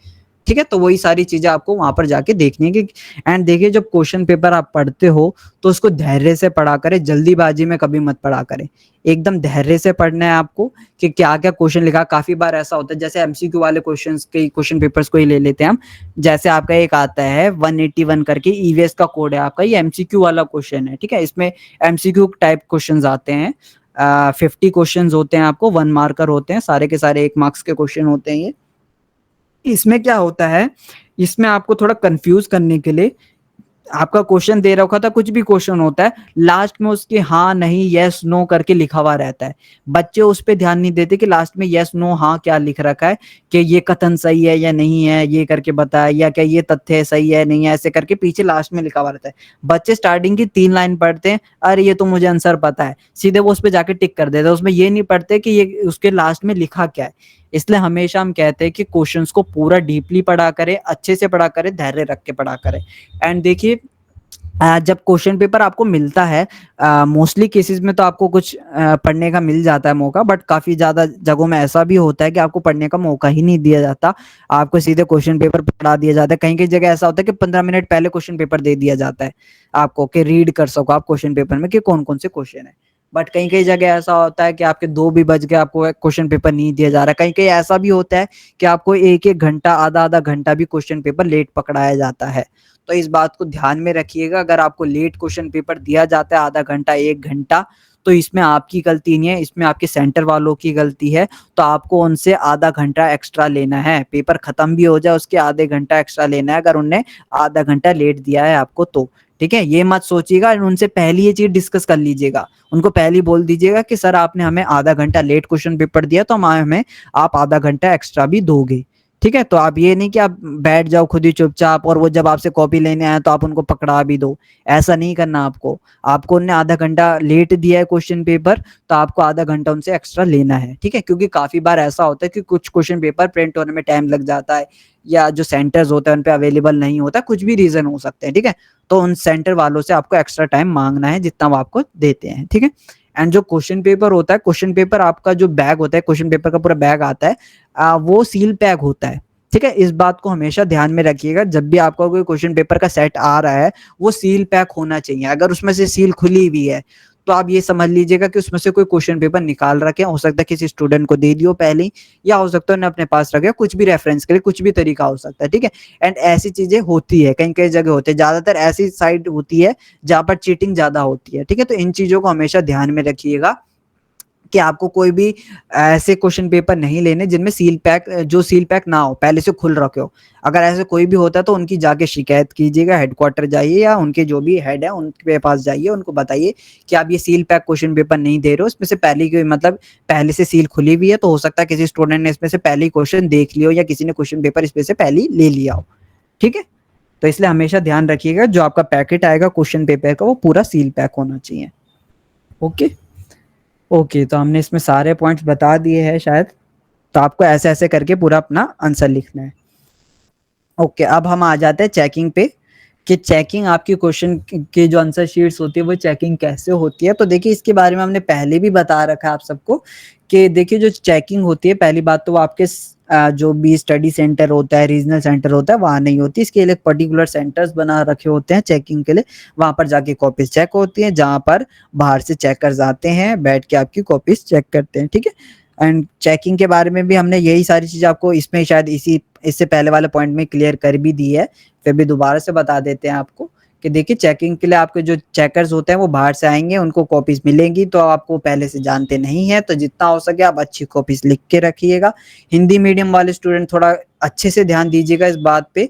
ठीक है। तो वही सारी चीजें आपको वहां पर जाके देखनी है कि, एंड देखिए जब क्वेश्चन पेपर आप पढ़ते हो तो उसको धैर्य से पढ़ा करें, जल्दीबाजी में कभी मत पढ़ा करें। एकदम धैर्य से पढ़ना है आपको कि क्या क्या क्वेश्चन लिखा। काफी बार ऐसा होता है, जैसे एमसीक्यू वाले क्वेश्चन पेपर्स को ही ले लेते हैं हम। जैसे आपका एक आता है 181 करके, ईवीएस का कोड है आपका, ये एमसीक्यू वाला क्वेश्चन है, ठीक है। इसमें एमसीक्यू टाइप क्वेश्चन आते हैं, 50 क्वेश्चन होते हैं, आपको 1 मार्कर होते हैं, सारे के सारे 1 मार्क्स के क्वेश्चन होते हैं ये। इसमें क्या होता है, इसमें आपको थोड़ा कंफ्यूज करने के लिए आपका क्वेश्चन दे रखा था, कुछ भी क्वेश्चन होता है, लास्ट में उसके हाँ नहीं यस नो करके लिखा हुआ रहता है। बच्चे उस पर ध्यान नहीं देते कि लास्ट में यस नो हाँ क्या लिख रखा है, कि ये कथन सही है या नहीं है, ये करके बताया, या क्या ये तथ्य सही है नहीं है, ऐसे करके पीछे लास्ट में लिखा हुआ रहता है। बच्चे स्टार्टिंग की 3 लाइन पढ़ते हैं, अरे ये तो मुझे आंसर पता है, सीधे वो उस पर जाके टिक कर देते हैं, उसमें ये नहीं पढ़ते कि ये उसके लास्ट में लिखा क्या है। इसलिए हमेशा हम कहते हैं कि क्वेश्चंस को पूरा डीपली पढ़ा करें, अच्छे से पढ़ा करें, धैर्य रख के पढ़ा करें। एंड देखिए, जब क्वेश्चन पेपर आपको मिलता है, मोस्टली केसेस में तो आपको कुछ पढ़ने का मिल जाता है मौका, बट काफी ज्यादा जगहों में ऐसा भी होता है कि आपको पढ़ने का मौका ही नहीं दिया जाता, आपको सीधे क्वेश्चन पेपर पढ़ा दिया जाता है। कहीं कहीं जगह ऐसा होता है कि 15 मिनट पहले क्वेश्चन पेपर दे दिया जाता है आपको, कि रीड कर सको आप क्वेश्चन पेपर में कि कौन कौन से क्वेश्चन है। बट कहीं कहीं जगह ऐसा होता है कि आपके 2 भी बज गए, आपको क्वेश्चन पेपर नहीं दिया जा रहा। कहीं कहीं ऐसा भी होता है कि आपको 1-1 घंटा, आधा-आधा घंटा भी क्वेश्चन पेपर लेट पकड़ाया जाता है। तो इस बात को ध्यान में रखिएगा, अगर आपको लेट क्वेश्चन पेपर दिया जाता है, आधा घंटा 1 घंटा, तो इसमें आपकी गलती नहीं है, इसमें आपके सेंटर वालों की गलती है। तो आपको उनसे आधा घंटा एक्स्ट्रा लेना है, पेपर खत्म भी हो जाए उसके आधे घंटा एक्स्ट्रा लेना है अगर उनने आधा घंटा लेट दिया है आपको तो। ठीक है, ये मत सोचिएगा, उनसे पहले ये चीज डिस्कस कर लीजिएगा, उनको पहले ही बोल दीजिएगा कि सर आपने हमें आधा घंटा लेट क्वेश्चन पेपर दिया तो हमें आप आधा घंटा एक्स्ट्रा भी दोगे। ठीक है, तो आप ये नहीं कि आप बैठ जाओ खुद ही चुपचाप और वो जब आपसे कॉपी लेने आए तो आप उनको पकड़ा भी दो, ऐसा नहीं करना आपको। आपको उन्होंने आधा घंटा लेट दिया है क्वेश्चन पेपर तो आपको आधा घंटा उनसे एक्स्ट्रा लेना है। ठीक है, क्योंकि काफी बार ऐसा होता है कि कुछ क्वेश्चन पेपर प्रिंट होने में टाइम लग जाता है या जो सेंटर्स होते हैं उन पे अवेलेबल नहीं होता, कुछ भी रीजन हो सकते हैं। ठीक है, तो उन सेंटर वालों से आपको एक्स्ट्रा टाइम मांगना है जितना वो आपको देते हैं। ठीक है, एंड जो क्वेश्चन पेपर होता है, क्वेश्चन पेपर आपका जो बैग होता है, क्वेश्चन पेपर का पूरा बैग आता है, वो सील पैक होता है। ठीक है, इस बात को हमेशा ध्यान में रखिएगा, जब भी आपका कोई क्वेश्चन पेपर का सेट आ रहा है वो सील पैक होना चाहिए। अगर उसमें से सील खुली हुई है तो आप ये समझ लीजिएगा कि उसमें से कोई क्वेश्चन पेपर निकाल रखे, हो सकता है किसी स्टूडेंट को दे दियो पहले ही, या हो सकता है उन्हें अपने पास रखे, कुछ भी रेफरेंस के लिए कुछ भी तरीका हो सकता है। ठीक है, एंड ऐसी चीजें होती है, कहीं कहीं जगह होती है, ज्यादातर ऐसी साइड होती है जहां पर चीटिंग ज्यादा होती है। ठीक है, तो इन चीजों को हमेशा ध्यान में रखिएगा कि आपको कोई भी ऐसे क्वेश्चन पेपर नहीं लेने जिनमें सील पैक, जो सील पैक ना हो, पहले से खुल रखे हो। अगर ऐसे कोई भी होता है तो उनकी जाके शिकायत कीजिएगा, हेडक्वार्टर जाइए या उनके जो भी हेड है उनके पास जाइए, उनको बताइए कि आप ये सील पैक क्वेश्चन पेपर नहीं दे रहे हो, इसमें से पहले की मतलब पहले से सील खुली हुई है, तो हो सकता है किसी स्टूडेंट ने इसमें से पहले ही क्वेश्चन देख लिया हो या किसी ने क्वेश्चन पेपर इसमें से पहले ही ले लिया हो। ठीक है, तो इसलिए हमेशा ध्यान रखिएगा जो आपका पैकेट आएगा क्वेश्चन पेपर का वो पूरा सील पैक होना चाहिए। ओके ओके, तो हमने इसमें सारे पॉइंट्स बता दिए हैं शायद, तो आपको ऐसे ऐसे करके पूरा अपना आंसर लिखना है। ओके, अब हम आ जाते हैं चेकिंग पे कि चेकिंग आपकी क्वेश्चन की जो आंसर शीट्स होती है वो चेकिंग कैसे होती है। तो देखिए इसके बारे में हमने पहले भी बता रखा है आप सबको कि देखिए जो चेकिंग होती है, पहली बात तो वो आपके जो भी स्टडी सेंटर होता है, रीजनल सेंटर होता है, वहां नहीं होती, इसके लिए पर्टिकुलर सेंटर्स बना रखे होते हैं चेकिंग के लिए। वहां पर जाके कॉपीज चेक होती हैं, जहां पर बाहर से चेकर्स आते हैं, बैठ के आपकी कॉपीज चेक करते हैं। ठीक है, एंड चेकिंग के बारे में भी हमने यही सारी चीजें आपको इसमें शायद इससे पहले वाले पॉइंट में क्लियर कर भी दी है, फिर भी दोबारा से बता देते हैं आपको कि देखिए चेकिंग के लिए आपके जो चेकर्स होते हैं वो बाहर से आएंगे, उनको कॉपीज मिलेंगी, तो आपको पहले से जानते नहीं है तो जितना हो सके आप अच्छी कॉपीज लिख के रखिएगा। हिंदी मीडियम वाले स्टूडेंट थोड़ा अच्छे से ध्यान दीजिएगा इस बात पे,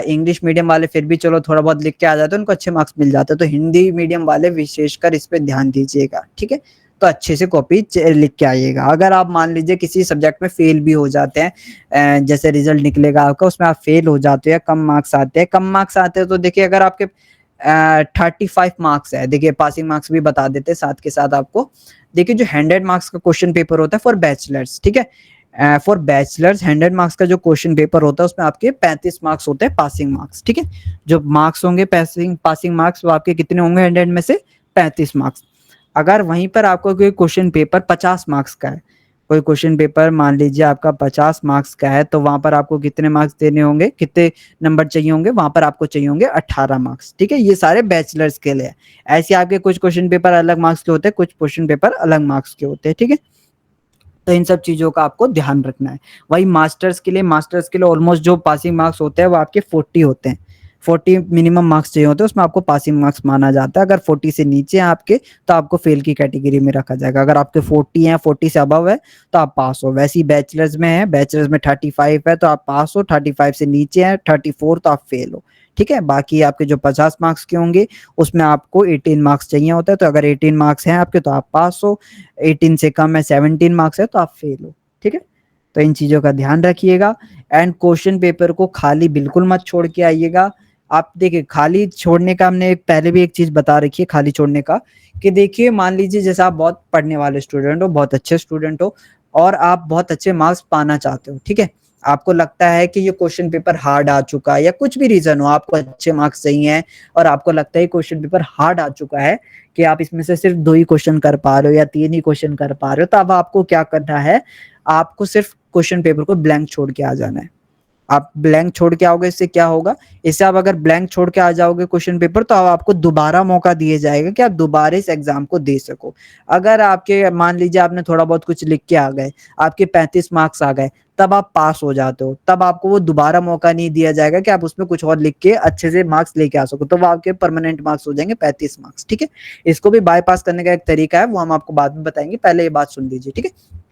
इंग्लिश मीडियम वाले फिर भी चलो थोड़ा बहुत लिख के आ जाते हैं, उनको अच्छे मार्क्स मिल जाते हैं, तो हिंदी मीडियम वाले विशेषकर इस पे ध्यान दीजिएगा। ठीक है, तो अच्छे से कॉपी लिख के आइएगा। अगर आप मान लीजिए किसी सब्जेक्ट में फेल भी हो जाते हैं, जैसे रिजल्ट निकलेगा आपका उसमें आप फेल हो जाते हैं, कम मार्क्स आते हैं, तो देखिए अगर आपके 35 मार्क्स है, देखिए पासिंग मार्क्स भी बता देते हैं साथ के साथ आपको। देखिए जो 100 मार्क्स का क्वेश्चन पेपर होता है फॉर बैचलर्स, ठीक है, फॉर बैचलर्स 100 मार्क्स का जो क्वेश्चन पेपर होता है उसमें आपके 35 मार्क्स होते हैं पासिंग मार्क्स। ठीक है, जो मार्क्स होंगे पासिंग मार्क्स वो आपके कितने होंगे 100 में से 35 मार्क्स। अगर वहीं पर आपको कोई क्वेश्चन पेपर 50 मार्क्स का है, कोई क्वेश्चन पेपर मान लीजिए आपका 50 मार्क्स का है, तो वहां पर आपको कितने मार्क्स देने होंगे, कितने नंबर चाहिए होंगे, वहां पर आपको चाहिए होंगे 18 मार्क्स। ठीक है, ये सारे बैचलर्स के लिए। ऐसे आपके कुछ क्वेश्चन पेपर अलग मार्क्स के होते हैं, कुछ क्वेश्चन पेपर अलग मार्क्स के होते हैं। ठीक है, तो इन सब चीजों का आपको ध्यान रखना है। वही मास्टर्स के लिए ऑलमोस्ट जो पासिंग मार्क्स होते हैं वो आपके 40 होते हैं, 40 मिनिमम मार्क्स चाहिए होते हैं, उसमें आपको पासिंग मार्क्स माना जाता है। अगर 40 से नीचे हैं आपके तो आपको फेल की कैटेगरी में रखा जाएगा। अगर आपके 40 हैं, 40 से अबव है तो आप पास हो। वैसे ही बैचलर्स में है, बैचलर्स में 35 है तो आप पास हो, 35 से नीचे है 34 तो आप फेल हो। ठीक है, बाकी आपके जो 50 मार्क्स के होंगे उसमें आपको 18 मार्क्स चाहिए होता है, तो अगर 18 मार्क्स हैं आपके तो आप पास हो, 18 से कम है 17 मार्क्स है तो आप फेल हो। ठीक है, तो इन चीजों का ध्यान रखिएगा। एंड क्वेश्चन पेपर को खाली बिल्कुल मत छोड़ के आइएगा। आप देखिए खाली छोड़ने का हमने पहले भी एक चीज बता रखी है खाली छोड़ने का, कि देखिए मान लीजिए जैसे आप बहुत पढ़ने वाले स्टूडेंट हो, बहुत अच्छे स्टूडेंट हो और आप बहुत अच्छे मार्क्स पाना चाहते हो। ठीक है, आपको लगता है कि ये क्वेश्चन पेपर हार्ड आ चुका है या कुछ भी रीजन हो, आपको अच्छे मार्क्स चाहिए और आपको लगता है क्वेश्चन पेपर हार्ड आ चुका है कि आप इसमें से सिर्फ 2 ही क्वेश्चन कर पा रहे हो या 3 ही क्वेश्चन कर पा रहे हो, तो अब आपको क्या करना है, आपको सिर्फ क्वेश्चन पेपर को ब्लैंक छोड़ के आ जाना है। आप ब्लैंक छोड़ के आओगे, इससे क्या होगा, इससे आप अगर ब्लैंक छोड़ के आ जाओगे क्वेश्चन पेपर, तो अब आपको दोबारा मौका दिया जाएगा कि आप दोबारा इस एग्जाम को दे सको। अगर आपके मान लीजिए आपने थोड़ा बहुत कुछ लिख के आ गए, आपके 35 मार्क्स आ गए, तब आप पास हो जाते हो, तब आपको वो दोबारा मौका नहीं दिया जाएगा कि आप उसमें कुछ और लिख के अच्छे से मार्क्स लेके आ सको, तो वो आपके परमानेंट मार्क्स हो जाएंगे 35 मार्क्स, ठीक है। इसको भी बाईपास करने का एक तरीका है, वो हम आपको बाद में बताएंगे, पहले ये बात सुन लीजिए, ठीक है।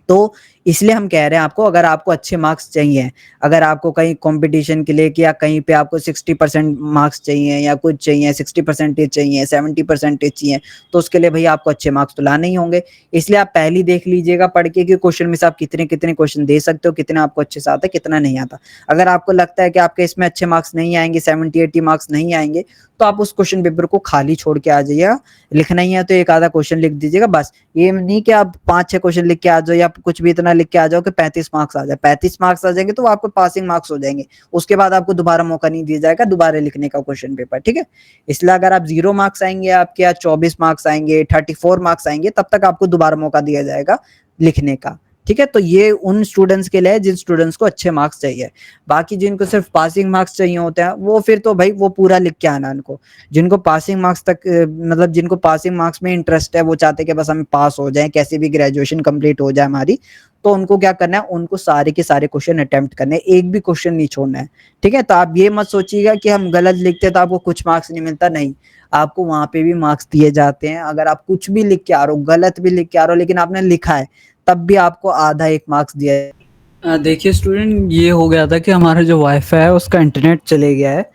तो इसलिए हम कह रहे हैं आपको, अगर आपको अच्छे मार्क्स चाहिए, अगर आपको कहीं कंपटीशन के लिए या कहीं पे आपको 60% मार्क्स चाहिए या कुछ चाहिए, 60% चाहिए, 70% चाहिए, तो उसके लिए भैया आपको अच्छे मार्क्स तो लाने ही होंगे। इसलिए आप पहले देख लीजिएगा पढ़ के कि क्वेश्चन में से आप कितने कितने क्वेश्चन दे सकते हो, कितना आपको अच्छे से आता है, कितना नहीं आता। अगर आपको लगता है कि आपके इसमें अच्छे मार्क्स नहीं आएंगे, 70-80 मार्क्स नहीं आएंगे, तो आप उस क्वेश्चन पेपर को खाली छोड़ के आ जाइएगा। लिखना ही है तो एक आधा क्वेश्चन लिख दीजिएगा बस। ये नहीं कि आप 5-6 क्वेश्चन लिख के आ जाओ या कुछ भी इतना लिख के आ जाओ कि 35 मार्क्स आ जाए। 35 मार्क्स आ जाएंगे तो आपको पासिंग मार्क्स हो जाएंगे, उसके बाद आपको दोबारा मौका नहीं दिया जाएगा दोबारा लिखने का क्वेश्चन पेपर, ठीक है। इसलिए अगर आप 0 मार्क्स आएंगे आपके, या 24 मार्क्स आएंगे, 34 मार्क्स आएंगे, तब तक आपको दोबारा मौका दिया जाएगा लिखने का, ठीक है। तो ये उन स्टूडेंट्स के लिए है जिन स्टूडेंट्स को अच्छे मार्क्स चाहिए। बाकी जिनको सिर्फ पासिंग मार्क्स चाहिए होते हैं, वो फिर तो भाई वो पूरा लिख के आना उनको। जिनको पासिंग मार्क्स तक मतलब जिनको पासिंग मार्क्स में इंटरेस्ट है, वो चाहते हैं कि बस हम पास हो जाएं, कैसे भी ग्रेजुएशन कंप्लीट हो जाए हमारी, तो उनको क्या करना है, उनको सारे के सारे क्वेश्चन अटेम्प्ट करने हैं, एक भी क्वेश्चन नहीं छोड़ना है, ठीक है। तो आप ये मत सोचिएगा कि हम गलत लिखते तो आपको कुछ मार्क्स नहीं मिलता, नहीं, आपको वहां पे भी मार्क्स दिए जाते हैं। अगर आप कुछ भी लिख के आ रहे हो, गलत भी लिख के आ रहे हो, लेकिन आपने लिखा है, तब भी आपको आधा 1 मार्क्स दिया। देखिए स्टूडेंट, ये हो गया था कि हमारा जो वाईफाई है उसका इंटरनेट चले गया है,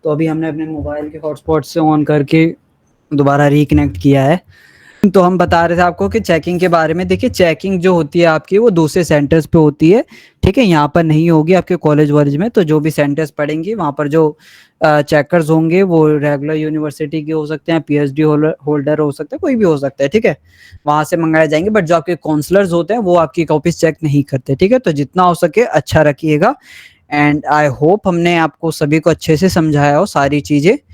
तो अभी हमने अपने मोबाइल के हॉटस्पॉट से ऑन करके दोबारा रिकनेक्ट किया है। तो हम बता रहे थे आपको कि चेकिंग के बारे में। देखिए चेकिंग जो होती है आपकी, वो दूसरे सेंटर्स पे होती है, ठीक है, यहाँ पर नहीं होगी आपके कॉलेज वॉलेज में। तो जो भी सेंटर्स पढ़ेंगे वहाँ पर जो चेकर्स होंगे वो रेगुलर यूनिवर्सिटी के हो सकते हैं, पीएचडी होल्डर हो सकते हैं, कोई भी हो सकता है, ठीक है, वहां से मंगाए जाएंगे। बट जो आपके काउंसलर्स होते हैं वो आपकी कॉपीज चेक नहीं करते, ठीक है। तो जितना हो सके अच्छा रखिएगा। एंड आई होप हमने आपको सभी को अच्छे से समझाया हो सारी चीजें।